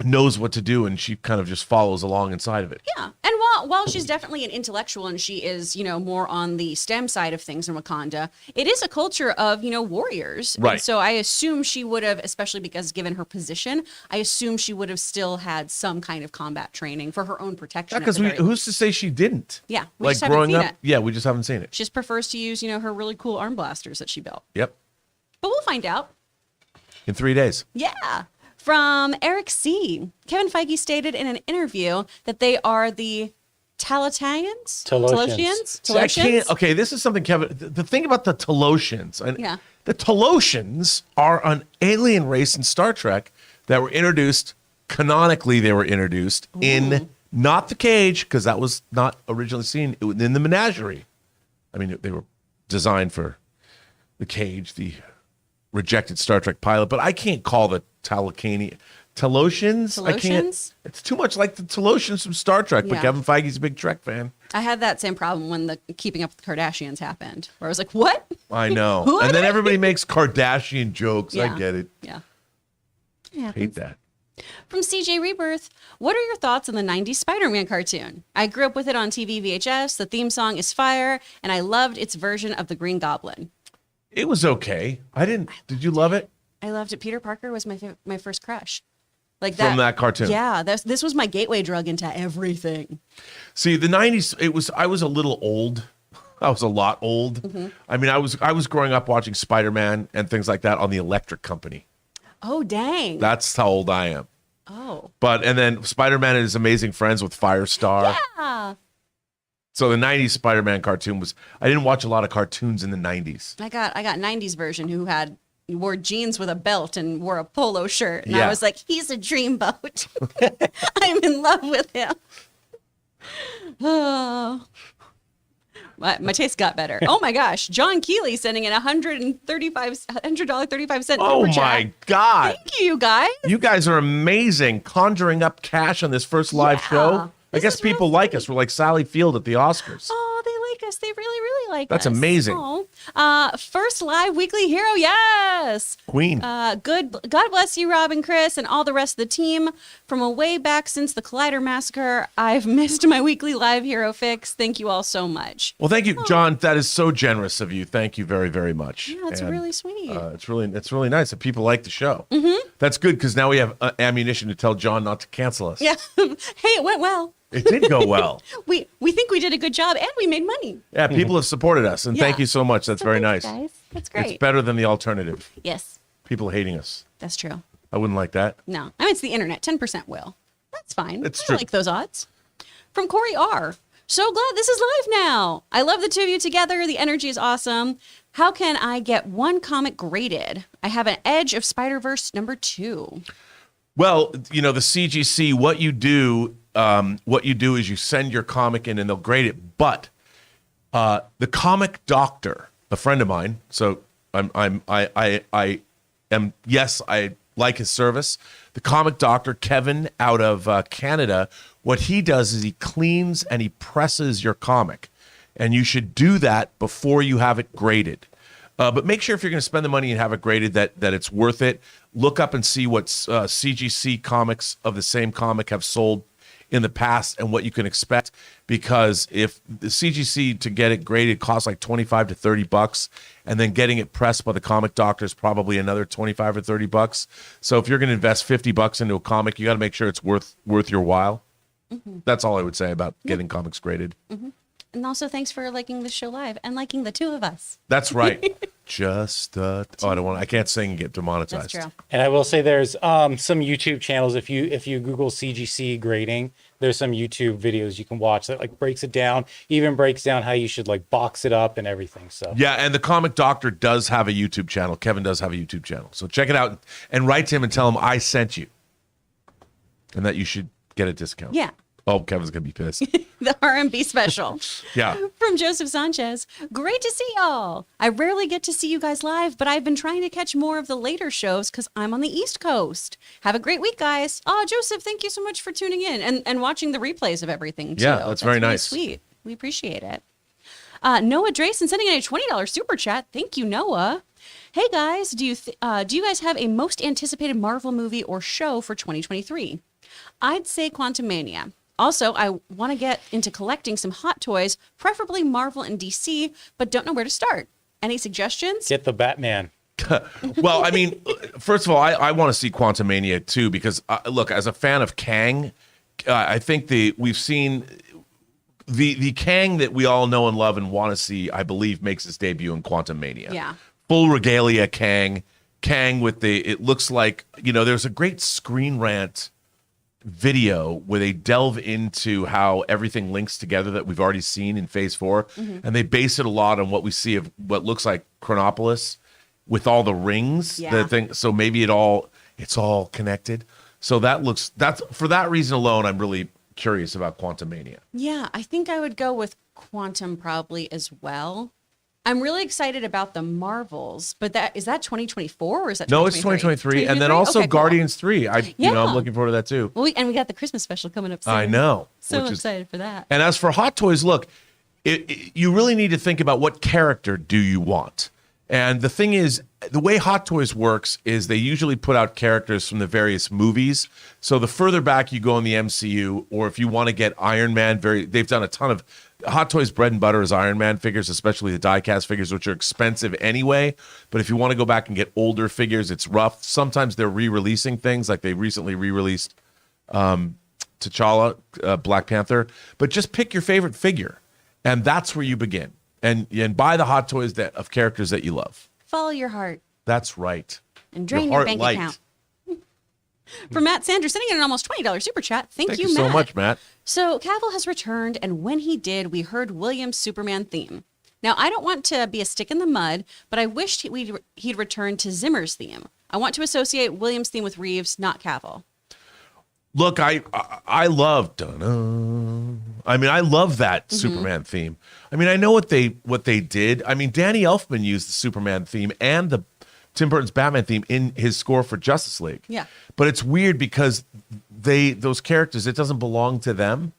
knows what to do and she kind of just follows along inside of it. yeah, and while she's definitely an intellectual and she is more on the STEM side of things in Wakanda, it is a culture of warriors. Right. And so I assume she would have, especially because given her position, I assume she would have still had some kind of combat training for her own protection. Because who's to say she didn't? Yeah, we Like just haven't growing seen up, it. yeah, we just haven't seen it. She just prefers to use her really cool arm blasters that she built. Yep. But we'll find out. In 3 days. Yeah. From Eric C. Kevin Feige stated in an interview that they are the Talosians? Talosians. See, I can't. Okay, this is something, Kevin. The thing about the Talosians, Yeah. the Talosians are an alien race in Star Trek that were introduced canonically. They were introduced in not the cage because that was not originally seen in the menagerie. I mean, they were designed for the cage, the rejected Star Trek pilot. But I can't call the Talosians. I can't. Talosians? It's too much like the Talosians from Star Trek. But Yeah. Kevin Feige's a big Trek fan. I had that same problem when the Keeping Up with the Kardashians happened, where I was like, what? I know. Who are And then they? everybody makes Kardashian jokes. I Yeah. get it. Yeah. Hate that. From CJ Rebirth, what are your thoughts on the 90s Spider-Man cartoon? I grew up with it on TV VHS. The theme song is fire, and I loved its version of the Green Goblin. It was okay. I didn't. Did you love it? I loved it. Peter Parker was my first crush. Like that. From that cartoon? Yeah, this was my gateway drug into everything. See, the 90s, I was a little old. I was a lot old. I mean, I was growing up watching Spider-Man and things like that on the Electric Company. Oh, dang. That's how old I am. Oh. And then Spider-Man and his amazing friends with Firestar. Yeah. So the 90s Spider-Man cartoon I didn't watch a lot of cartoons in the 90s. I got 90s version who wore jeans with a belt and wore a polo shirt. And Yeah. I was like, he's a dreamboat. I'm in love with him. Oh. My taste got better. Oh my gosh. John Keeley sending in $100.35 Oh super chat. my God. Thank you, guys. You guys are amazing. Conjuring up cash on this first live Yeah. show. I This guess is real people like sweet. us. We're like Sally Field at the Oscars. Oh, they like us. They really, really like That's us. amazing. Oh. First live weekly hero, yes. Queen. God bless you, Rob and Kris, and all the rest of the team. From a way back since the Collider Massacre, I've missed my weekly live hero fix. Thank you all so much. Well, thank you, John. That is so generous of you. Thank you very, very much. Yeah, it's And, really sweet. it's really nice that people like the show. Mm-hmm. That's good because now we have ammunition to tell John not to cancel us. Yeah. Hey, it went well. It did go well. We think we did a good job and we made money. Yeah, people have supported us, and thank Yeah. you so much. That's So very thanks, nice. guys. That's great. It's better than the alternative. Yes, People hating us. that's true. I wouldn't like that. No, I mean, it's the internet. 10% will. That's fine. It's I true. like those odds. From Corey R. So glad this is live now. I love the two of you together. The energy is awesome. How can I get one comic graded? I have an Edge of Spider-Verse #2. Well, the CGC, what you do is you send your comic in and they'll grade it. But the comic doctor, a friend of mine, so I like his service. The comic doctor, Kevin, out of Canada, what he does is he cleans and he presses your comic. And you should do that before you have it graded. But make sure if you're going to spend the money and have it graded that it's worth it. Look up and see what CGC comics of the same comic have sold in the past and what you can expect. Because if the CGC to get it graded costs like $25 to $30, and then getting it pressed by the comic doctor is probably another $25 or $30. So if you're going to invest $50 into a comic, you got to make sure it's worth your while. Mm-hmm. That's all I would say about getting comics graded. Mm-hmm. And also, thanks for liking the show live and liking the two of us. That's right. I can't sing and get demonetized. That's true. And I will say there's some YouTube channels. If you Google CGC grading, there's some YouTube videos you can watch that like breaks it down, even breaks down how you should like box it up and everything. So Yeah, and the comic doctor does have a YouTube channel. Kevin does have a YouTube channel. So check it out and write to him and tell him I sent you. And that you should get a discount. Yeah. Oh, Kevin's going to be pissed. The RMB special. Yeah. From Joseph Sanchez. Great to see y'all. I rarely get to see you guys live, but I've been trying to catch more of the later shows because I'm on the East Coast. Have a great week, guys. Oh, Joseph, thank you so much for tuning in and watching the replays of everything, too. Yeah, that's very really nice. Sweet. We appreciate it. Noah Drayson sending in a $20 super chat. Thank you, Noah. Hey, guys, do you guys have a most anticipated Marvel movie or show for 2023? I'd say Quantumania. Also, I want to get into collecting some Hot Toys, preferably Marvel and DC, but don't know where to start. Any suggestions? get the Batman. Well, I mean, first of all, I want to see Quantumania too, because look, as a fan of Kang, I think we've seen the Kang that we all know and love and want to see, I believe, makes his debut in Quantumania. Yeah. Full regalia Kang with it looks like, there's a great Screen Rant video where they delve into how everything links together that we've already seen in Phase 4, and they base it a lot on what we see of what looks like Chronopolis with all the rings. Yeah. So maybe it's all connected. So that's for that reason alone, I'm really curious about Quantumania. Yeah, I think I would go with Quantum probably as well. I'm really excited about the Marvels, but is that 2024 or is that 2023? No, it's 2023. And then also Okay, cool. Guardians 3. I'm looking forward to that too. Well, and we got the Christmas special coming up soon. I know. So which is- excited for that. And as for Hot Toys, look, you really need to think about what character do you want. And the thing is, the way Hot Toys works is they usually put out characters from the various movies. So the further back you go in the MCU, or if you want to get Iron Man, they've done a ton of Hot Toys bread and butter is Iron Man figures, especially the die-cast figures, which are expensive anyway. But if you want to go back and get older figures, it's rough. Sometimes they're re-releasing things, like they recently re-released T'Challa, Black Panther. But just pick your favorite figure, and that's where you begin. And buy the Hot Toys of characters that you love. Follow your heart That's right. and drain your heart bank light. account. For Matt Sanders, sending in an almost $20 super chat. Thank Thank you, you so Matt. much, Matt. So Cavill has returned, and when he did, we heard Williams' Superman theme. Now, I don't want to be a stick in the mud, but I wished he'd return to Zimmer's theme. I want to associate Williams' theme with Reeves, not Cavill. Look, I love I love that Superman theme. I mean, I know what they did. I mean, Danny Elfman used the Superman theme and the Tim Burton's Batman theme in his score for Justice League. Yeah. But it's weird because those characters, it doesn't belong to them.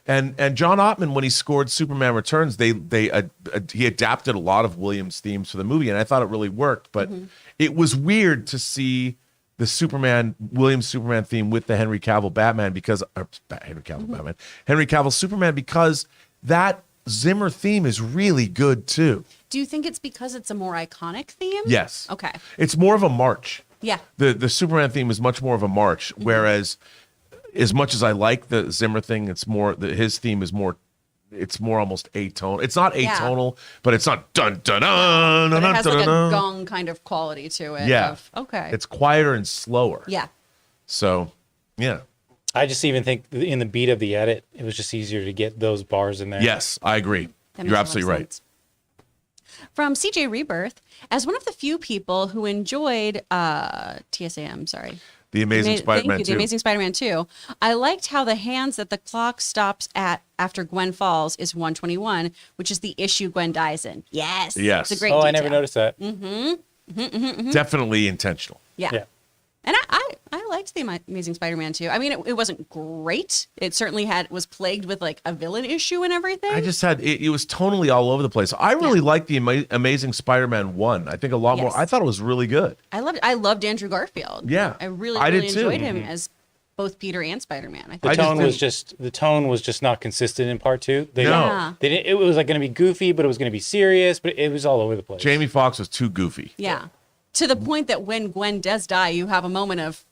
And John Ottman, when he scored Superman Returns, he adapted a lot of Williams' themes for the movie, and I thought it really worked. But it was weird to see the Williams Superman theme with the Henry Cavill Batman Henry Cavill Superman, because that Zimmer theme is really good too. Do you think it's because it's a more iconic theme? Yes. Okay. It's more of a march. Yeah. The Superman theme is much more of a march, whereas as much as I like the Zimmer thing, it's more his theme is more. It's more almost atonal. It's not atonal, but it's not dun dun dun. But it has dun, like dun, a gong kind of quality to it. Yeah. Okay. It's quieter and slower. Yeah. So, yeah. I just even think in the beat of the edit, it was just easier to get those bars in there. Yes, I agree. That You're makes a lot of absolutely right. sense. From CJ Rebirth, as one of the few people who enjoyed TSAM, sorry. The Amazing Spider-Man 2. The Amazing Spider-Man 2. I liked how the hands that the clock stops at after Gwen falls is 121, which is the issue Gwen dies in. Yes. Yes. It's a great Oh, detail. I never noticed that. Definitely intentional. Yeah. And I liked the Amazing Spider-Man 2. I mean, it wasn't great. It certainly was plagued with like a villain issue and everything. I just had it was tonally all over the place. I really liked the Amazing Spider-Man 1. I think a lot more. Yes. I thought it was really good. I loved Andrew Garfield. Yeah. I really I did enjoyed too. him as both Peter and Spider-Man. I The think. tone was just not consistent in part 2. No. Yeah. They didn't, it was like going to be goofy, but it was going to be serious, but it was all over the place. Jamie Foxx was too goofy. Yeah. To the point that when Gwen does die, you have a moment of,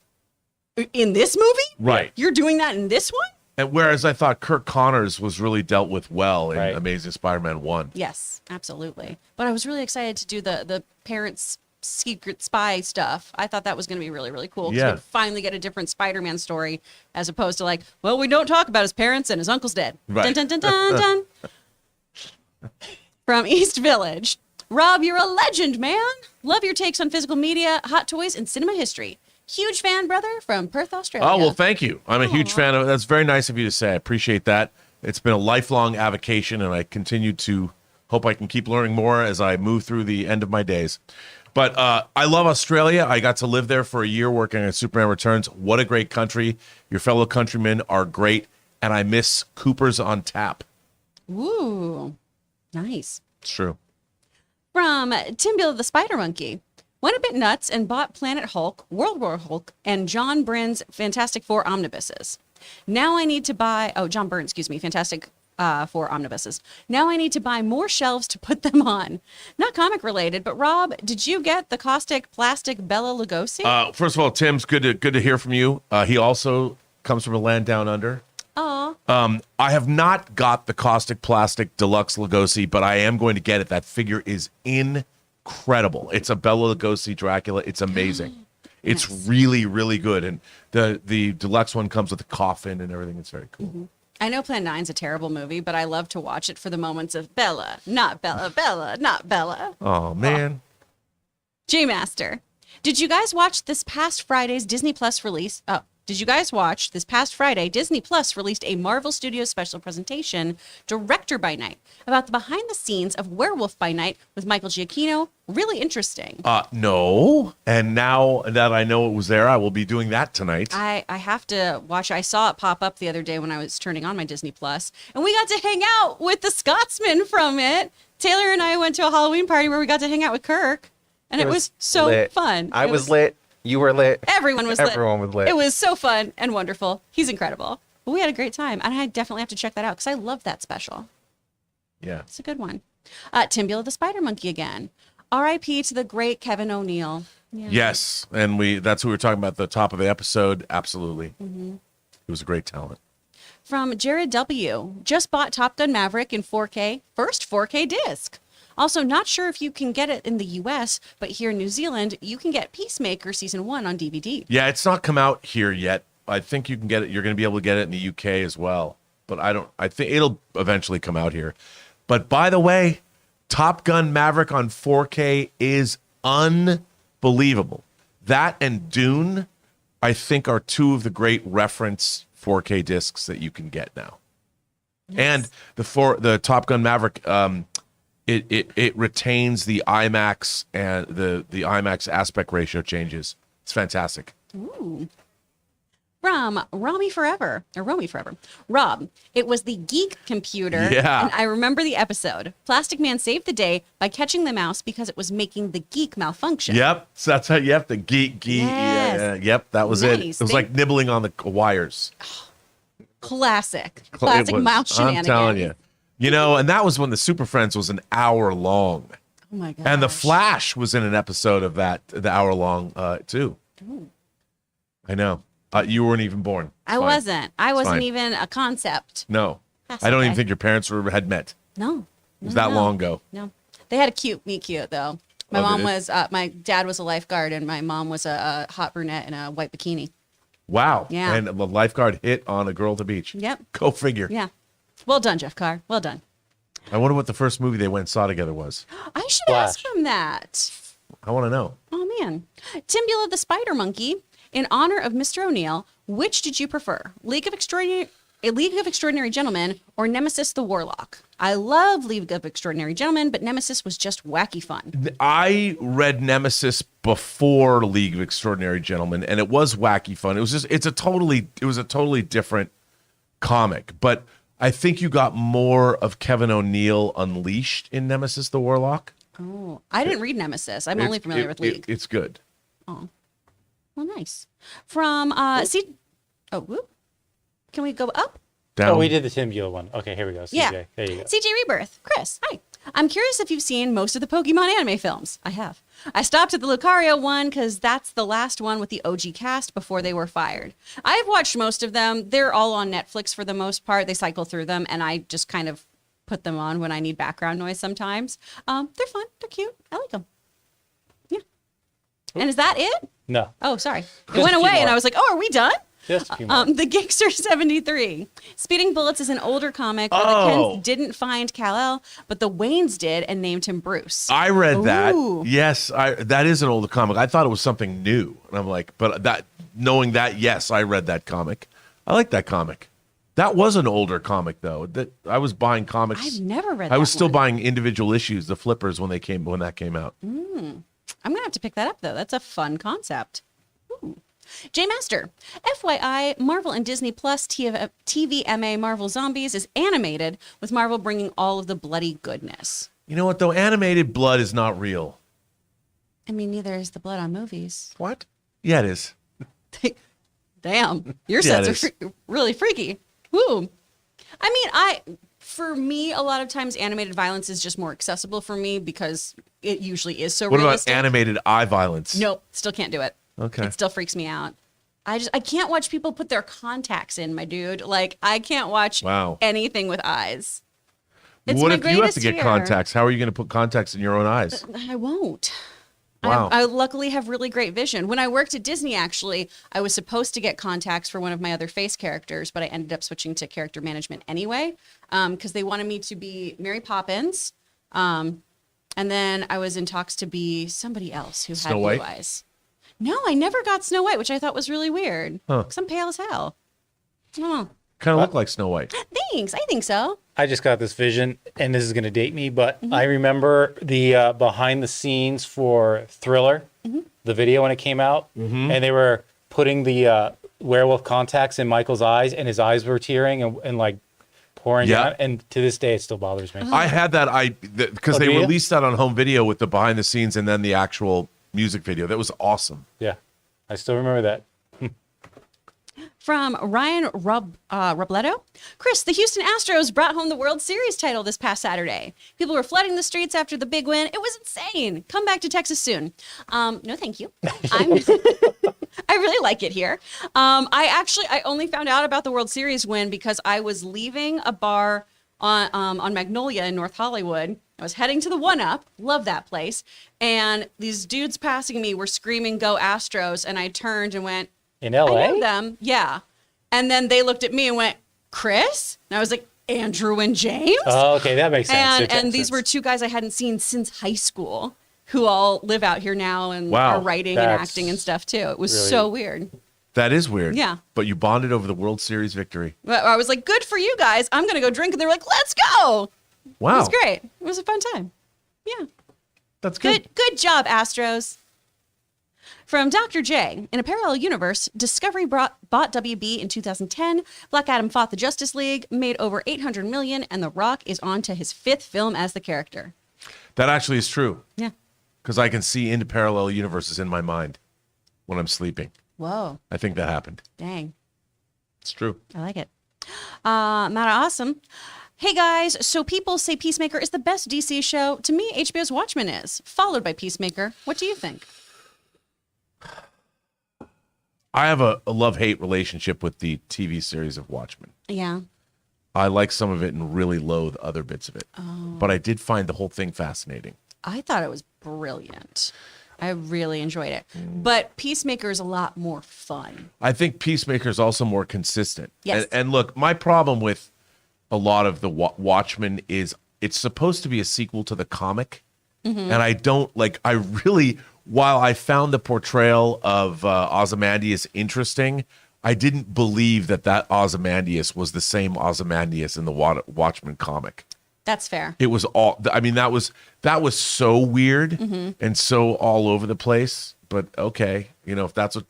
in this movie? Right. You're doing that in this one? And whereas I thought Kirk Connors was really dealt with well in Right. Amazing Spider-Man 1. Yes, absolutely. But I was really excited to do the parents' secret spy stuff. I thought that was going to be really, really cool. 'Cause Yeah. we'd finally get a different Spider-Man story as opposed to like, well, we don't talk about his parents and his uncle's dead. Right. Dun, dun, dun, dun, dun. From East Village. Rob, you're a legend, man. Love your takes on physical media, hot toys, and cinema history. Huge fan, brother, from Perth, Australia. Oh, well, thank you. I'm a huge fan of it. That's very nice of you to say. I appreciate that. It's been a lifelong avocation, and I continue to hope I can keep learning more as I move through the end of my days. But I love Australia. I got to live there for a year working on Superman Returns. What a great country. Your fellow countrymen are great, and I miss Cooper's on Tap. Ooh, nice. It's true. From Tim Bill the Spider Monkey. Went a bit nuts and bought Planet Hulk, World War Hulk, and John Byrne's Fantastic Four omnibuses. Now I need to buy, John Byrne, excuse me, Fantastic Four omnibuses. Now I need to buy more shelves to put them on. Not comic related, but Rob, did you get the caustic plastic Bela Lugosi? First of all, Tim's good to hear from you. He also comes from a land down under. Aw. I have not got the caustic plastic deluxe Lugosi, but I am going to get it. That figure is incredible. It's a Bela Lugosi Dracula. It's amazing. It's really, really good. And the deluxe one comes with a coffin and everything. It's very cool. I know Plan 9's a terrible movie, but I love to watch it for the moments of Bella, not Bella, Bella, not Bella. Oh, man. J-Master, did you guys watch this past Friday's Disney Plus release? Oh, did you guys watch this past Friday? Disney Plus released a Marvel Studios special presentation, Director by Night, about the behind the scenes of Werewolf by Night with Michael Giacchino. Really interesting. No. And now that I know it was there, I will be doing that tonight. I have to watch. I saw it pop up the other day when I was turning on my Disney Plus, and we got to hang out with the Scotsman from it. Taylor and I went to a Halloween party where we got to hang out with Kirk, and it was so lit. fun. I It was lit. You were lit. Everyone was lit. Everyone was lit. It was so fun and wonderful. He's incredible. But we had a great time, and I definitely have to check that out because I love that special. Yeah. It's a good one. Tim Beale the Spider Monkey again. R.I.P. to the great Kevin O'Neill. Yeah. Yes. And that's who we were talking about at the top of the episode. Absolutely. He was a great talent. From Jared W. Just bought Top Gun Maverick in 4K. First 4K disc. Also, not sure if you can get it in the U.S., but here in New Zealand, you can get Peacemaker Season 1 on DVD. Yeah, it's not come out here yet. I think you can get it. You're going to be able to get it in the UK as well. But I think it'll eventually come out here. But by the way, Top Gun Maverick on 4K is unbelievable. That and Dune, I think, are two of the great reference 4K discs that you can get now. Yes. And the Top Gun Maverick, it retains the IMAX and the IMAX aspect ratio changes. It's fantastic. Ooh. From Romy Forever. Rob, it was the Geek Computer. Yeah. And I remember the episode. Plastic Man saved the day by catching the mouse because it was making the geek malfunction. Yep. So that's how, yep, the geek. Yes. Yeah, yep, that was it. Nice. It was like nibbling on the wires. Classic It was- mouse shenanigans. I'm telling you. You know, and that was when the Super Friends was an hour long. Oh my god. And the Flash was in an episode of that, the hour long too. Ooh. I know. You weren't even born. I Fine. wasn't. I wasn't fine. even a concept. No. That's I don't even okay. think your parents had met. No. It was that long ago. No. They had a meet cute though. My Oh, mom did it? was, my dad was a lifeguard and my mom was a hot brunette in a white bikini. Wow. Yeah. And the lifeguard hit on a girl at the beach. Yep. Go figure. Yeah. Well done, Jeff Carr. Well done. I wonder what the first movie they went and saw together was. I should Flash. ask him that. I want to know. Oh man. Timbula the Spider Monkey, in honor of Mr. O'Neill, which did you prefer? League of Extraordinary Gentlemen or Nemesis the Warlock? I love League of Extraordinary Gentlemen, but Nemesis was just wacky fun. I read Nemesis before League of Extraordinary Gentlemen, and it was wacky fun. It was a totally different comic. But I think you got more of Kevin O'Neill unleashed in Nemesis the Warlock. Oh, I didn't read Nemesis. I'm only familiar with League. It's good. Well, nice. From whoop. Can we go up? Down. Oh, we did the Tim Buell one. Okay, here we go. CJ. Yeah. There you go. CJ Rebirth. Chris, hi. I'm curious if you've seen most of the Pokemon anime films. I have. I stopped at the Lucario one because that's the last one with the OG cast before they were fired. I've watched most of them. They're all on Netflix for the most part. They cycle through them, and I just kind of put them on when I need background noise sometimes. They're fun. They're cute. I like them. Yeah. And is that it? No. Oh, sorry. It Just went a few away, and more. I was like, oh, are we done? Just a few more. The Gangster 73. Speeding Bullets is an older comic where the Kens didn't find Kal-El, but the Waynes did and named him Bruce. I read that. Ooh. Yes, that is an older comic. I thought it was something new, and I'm like, but knowing that, yes, I read that comic. I like that comic. That was an older comic though. That I was buying comics. I've never read I was that still one. buying individual issues, the flippers when that came out. I'm going to have to pick that up, though. That's a fun concept. Ooh. J Master, FYI, Marvel and Disney Plus TVMA Marvel Zombies is animated, with Marvel bringing all of the bloody goodness. You know what though? Animated blood is not real. I mean, neither is the blood on movies. What? Yeah, it is. Damn, your Yeah, sets it are really freaky. Woo. I mean, for me, a lot of times animated violence is just more accessible for me because it usually is so What realistic. about animated eye violence? Nope, still can't do it. Okay. It still freaks me out. I can't watch people put their contacts in, my dude. Like, I can't watch Wow. anything with eyes. It's What my if you have greatest to get fear. contacts? How are you going to put contacts in your own eyes? I won't. Wow. I luckily have really great vision. When I worked at Disney, actually, I was supposed to get contacts for one of my other face characters, but I ended up switching to character management anyway, because they wanted me to be Mary Poppins. And then I was in talks to be somebody else who Snow had blue White? eyes. No, I never got Snow White, which I thought was really weird. Huh. Because I'm pale as hell. I don't know. Kind of look like Snow White. Thanks. I think so. I just got this vision, and this is going to date me, but Mm-hmm. I remember the behind the scenes for Thriller, Mm-hmm. the video when it came out, and they were putting the werewolf contacts in Michael's eyes, and his eyes were tearing and like pouring Yeah. down. And to this day, it still bothers me. I had that because Oh, they do you? released that on home video with the behind the scenes and then the actual music video. That was awesome. Yeah, I still remember that. From Ryan Robledo. Chris, the Houston Astros brought home the World Series title this past Saturday. People were flooding the streets after the big win. It was insane. Come back to Texas soon. No, thank you. I really like it here. I only found out about the World Series win because I was leaving a bar on Magnolia in North Hollywood. I was heading to the 1-Up. Love that place. And these dudes passing me were screaming, "Go Astros." And I turned and went, In LA? I know them. Yeah. And then they looked at me and went, "Chris?" And I was like, "Andrew and James?" Oh, okay, that makes sense. It And makes these sense. were two guys I hadn't seen since high school who all live out here now and Wow. are writing and That's acting and stuff too. It was really- so weird. That is weird. Yeah. But you bonded over the World Series victory. But I was like, "Good for you guys. I'm going to go drink." And they were like, "Let's go." Wow. It was great. It was a fun time. Yeah. That's good. Good job, Astros. From Dr. J, in a parallel universe, Discovery bought WB in 2010. Black Adam fought the Justice League, made over $800 million, and The Rock is on to his 5th film as the character. That actually is true Yeah. because I can see into parallel universes in my mind when I'm sleeping. Whoa. I think that happened. Dang. It's true. I like it. Mata Awesome. Hey guys, so people say Peacemaker is the best DC show. To me, HBO's Watchmen is, followed by Peacemaker. What do you think? I have a love-hate relationship with the TV series of Watchmen. Yeah. I like some of it and really loathe other bits of it. But I did find the whole thing fascinating. I thought it was brilliant. I really enjoyed it. But Peacemaker is a lot more fun. I think Peacemaker is also more consistent. Yes. And look, my problem with a lot of the Watchmen is it's supposed to be a sequel to the comic. And I don't like, I really, while I found the portrayal of Ozymandias interesting, I didn't believe that Ozymandias was the same Ozymandias in the Watchmen comic. That's fair. It was all, I mean, that was so weird and so all over the place. But okay, you know, if that's what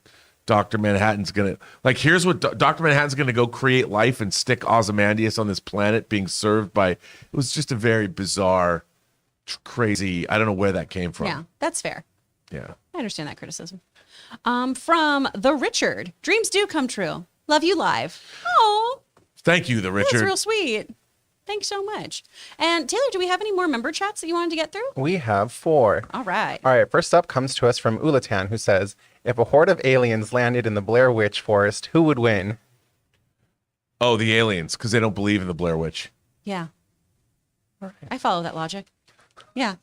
Dr. Manhattan's going to, like, here's what Dr. Manhattan's going to go create life and stick Ozymandias on this planet being served by, it was just a very bizarre, crazy, I don't know where that came from. Yeah, that's fair. Yeah. I understand that criticism. From the Richard, dreams do come true. Love you live. Oh, Thank you, the Richard. that's real sweet. Thanks so much. And Taylor, do we have any more member chats that you wanted to get through? We have 4. All right. All right, first up comes to us from Ulatan, who says, if a horde of aliens landed in the Blair Witch Forest, who would win? Oh, the aliens, because they don't believe in the Blair Witch. Yeah. I follow that logic. Yeah.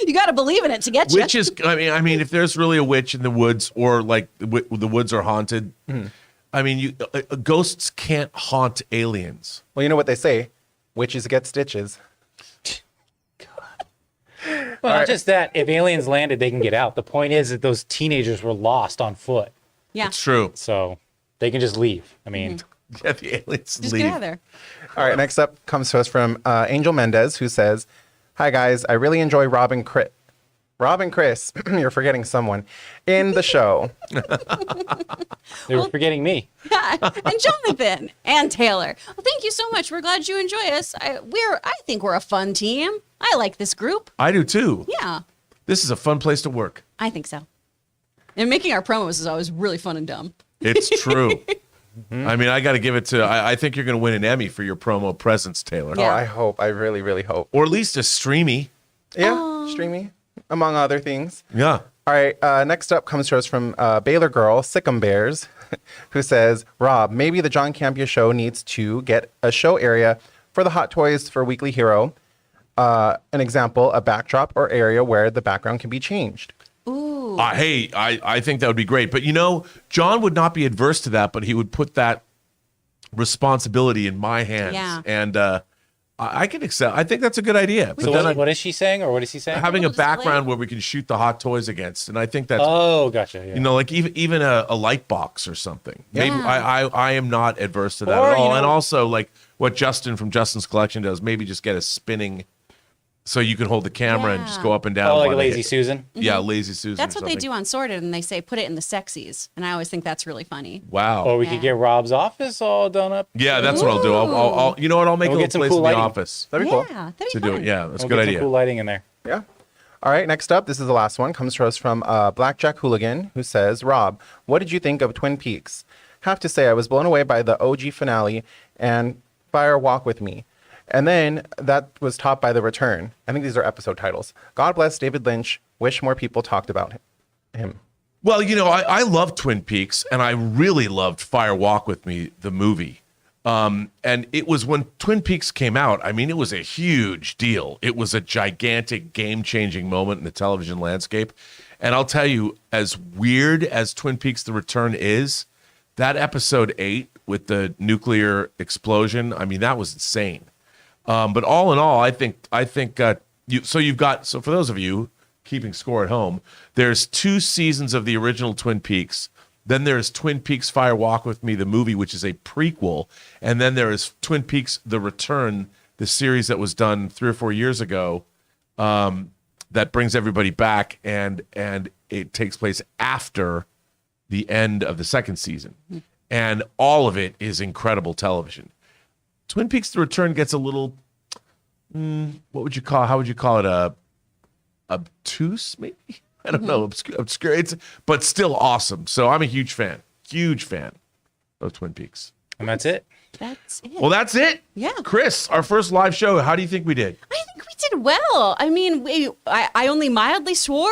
You got to believe in it to get you. Witches, I mean, if there's really a witch in the woods, or like the woods are haunted, I mean, ghosts can't haunt aliens. Well, you know what they say, witches get stitches. Well, not just that. If aliens landed, they can get out. The point is that those teenagers were lost on foot, Yeah. It's true. so they can just leave. I mean, Yeah, the aliens Just leave. get out of there. All right, next up comes to us from Angel Mendez, who says, hi, guys. I really enjoy Rob and Kris. You're forgetting someone in the show. they were forgetting me. Yeah. And Jonathan and Taylor. Well, thank you so much. We're glad you enjoy us. I think we're a fun team. I like this group. I do too. Yeah, This is a fun place to work. I think so. And making our promos is always really fun and dumb. It's true. I mean, I got to give it to, I think you're going to win an Emmy for your promo presence, Taylor. Yeah. Oh, I hope. I really, really hope. Or at least a streamy. Yeah, streamy, among other things. Yeah. All right, next up comes to us from Baylor Girl, Sick'em Bears, who says, Rob, maybe the John Campea Show needs to get a show area for the Hot Toys for Weekly Hero. An example, a backdrop or area where the background can be changed. Ooh. Hey, I think that would be great. But, you know, John would not be adverse to that, but he would put that responsibility in my hands. Yeah. And I can accept. I think that's a good idea. But So then what is she saying, or what is he saying? having a Display. background where we can shoot the Hot Toys against. And I think that's, Oh, gotcha. Yeah. you know, like even a light box or something. Maybe Yeah. I am not adverse to that Or, at all. you know- And also, like what Justin from Justin's Collection does, maybe just get a spinning so you can hold the camera and just Yeah. go up and down. oh, like while a they Lazy hit. Susan. Yeah, Lazy Susan. That's or what they something. do on Sorted, and they say put it in the sexies. And I always think that's really funny. Wow. Or we Yeah. could get Rob's office all done up. Yeah, that's what I'll do. I'll you know what? I'll make And a we'll little get some place cool in the lighting. office That'd be Yeah, cool. that'd be to do it. fun. Yeah, that's a We'll good get idea. some cool lighting in there. Yeah. All right, next up, this is the last one, comes to us from Blackjack Hooligan, who says, Rob, what did you think of Twin Peaks? Have to say, I was blown away by the OG finale and Fire Walk With Me. And then that was topped by The Return. I think these are episode titles. God bless David Lynch. Wish more people talked about him. Well, you know, I love Twin Peaks, and I really loved Fire Walk With Me, the movie. And it was when Twin Peaks came out, I mean, it was a huge deal. It was a gigantic, game-changing moment in the television landscape. And I'll tell you, as weird as Twin Peaks The Return is, that episode 8 with the nuclear explosion, I mean, that was insane. But all in all, I think so for those of you keeping score at home, there's 2 seasons of the original Twin Peaks. Then there's Twin Peaks Fire Walk With Me, the movie, which is a prequel. And then there is Twin Peaks The Return, the series that was done 3 or 4 years ago, that brings everybody back, and it takes place after the end of the second season. And all of it is incredible television. Twin Peaks The Return gets a little, how would you call it? Obtuse, maybe? I don't know, obscure. But still awesome. So I'm a huge fan of Twin Peaks. And that's it. That's it. Well, that's it. Yeah. Kris, our first live show. How do you think we did? I think we did well. I mean, I only mildly swore,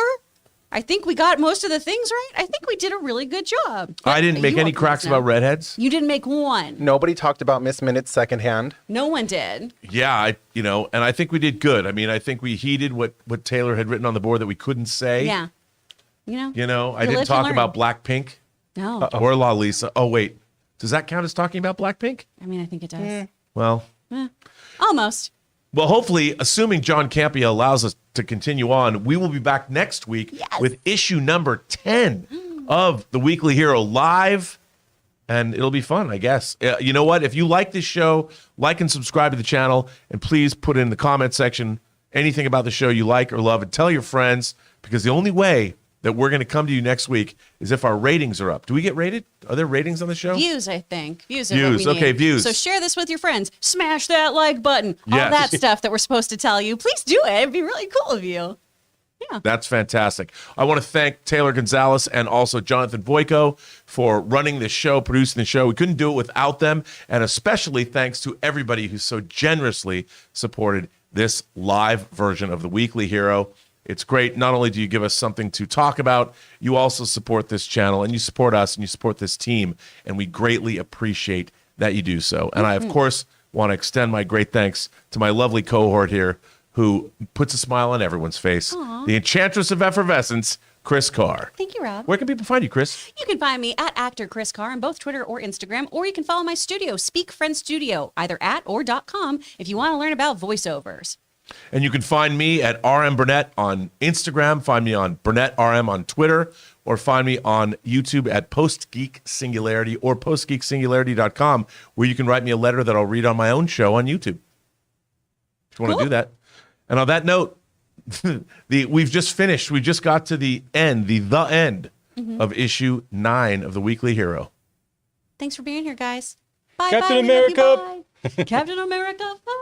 I think we got most of the things right. I think we did a really good job. I didn't make You any all cracks know. about redheads. You didn't make one. Nobody talked about Miss Minutes secondhand. No one did. Yeah, and I think we did good. I mean, I think we heeded what Taylor had written on the board that we couldn't say. Yeah. I You didn't live, you talk learn. about Blackpink No. or La Lisa. Oh, wait. Does that count as talking about Blackpink? I mean, I think it does. Well, Almost. Well, hopefully, assuming John Campea allows us to continue on, we will be back next week with issue number 10 of the Weekly Hero live, and it'll be fun, I guess. You know what? If you like this show, like and subscribe to the channel, and please put in the comment section anything about the show you like or love, and tell your friends, because the only way that we're going to come to you next week is if our ratings are up. Do we get rated? Are there ratings on the show? Views, I think. Views. Are Views. what we Okay, need. views. So share this with your friends. Smash that like button. Yes. All that stuff that we're supposed to tell you. Please do it. It'd be really cool of you. That's fantastic. I want to thank Taylor Gonzalez and also Jonathan Voico for running the show, producing the show. We couldn't do it without them. And especially thanks to everybody who so generously supported this live version of the Weekly Hero. It's great. Not only do you give us something to talk about, you also support this channel and you support us and you support this team. And we greatly appreciate that you do so. And I, of course, want to extend my great thanks to my lovely cohort here who puts a smile on everyone's face. The enchantress of effervescence, Kris Carr. Thank you, Rob. Where can people find you, Kris? You can find me at actor Kris Carr on both Twitter or Instagram, or you can follow my studio, Speak Friend Studio, either at or .com if you want to learn about voiceovers. And you can find me at RM Burnett on Instagram, find me on Burnett RM on Twitter, or find me on YouTube at Postgeek Singularity or postgeeksingularity.com, where you can write me a letter that I'll read on my own show on YouTube. If you want to do that. And on that note, we've just finished. We just got to the end, the end of issue 9 of the Weekly Hero. Thanks for being here, guys. Bye, Captain bye. We love you, America. bye. Captain America. Bye.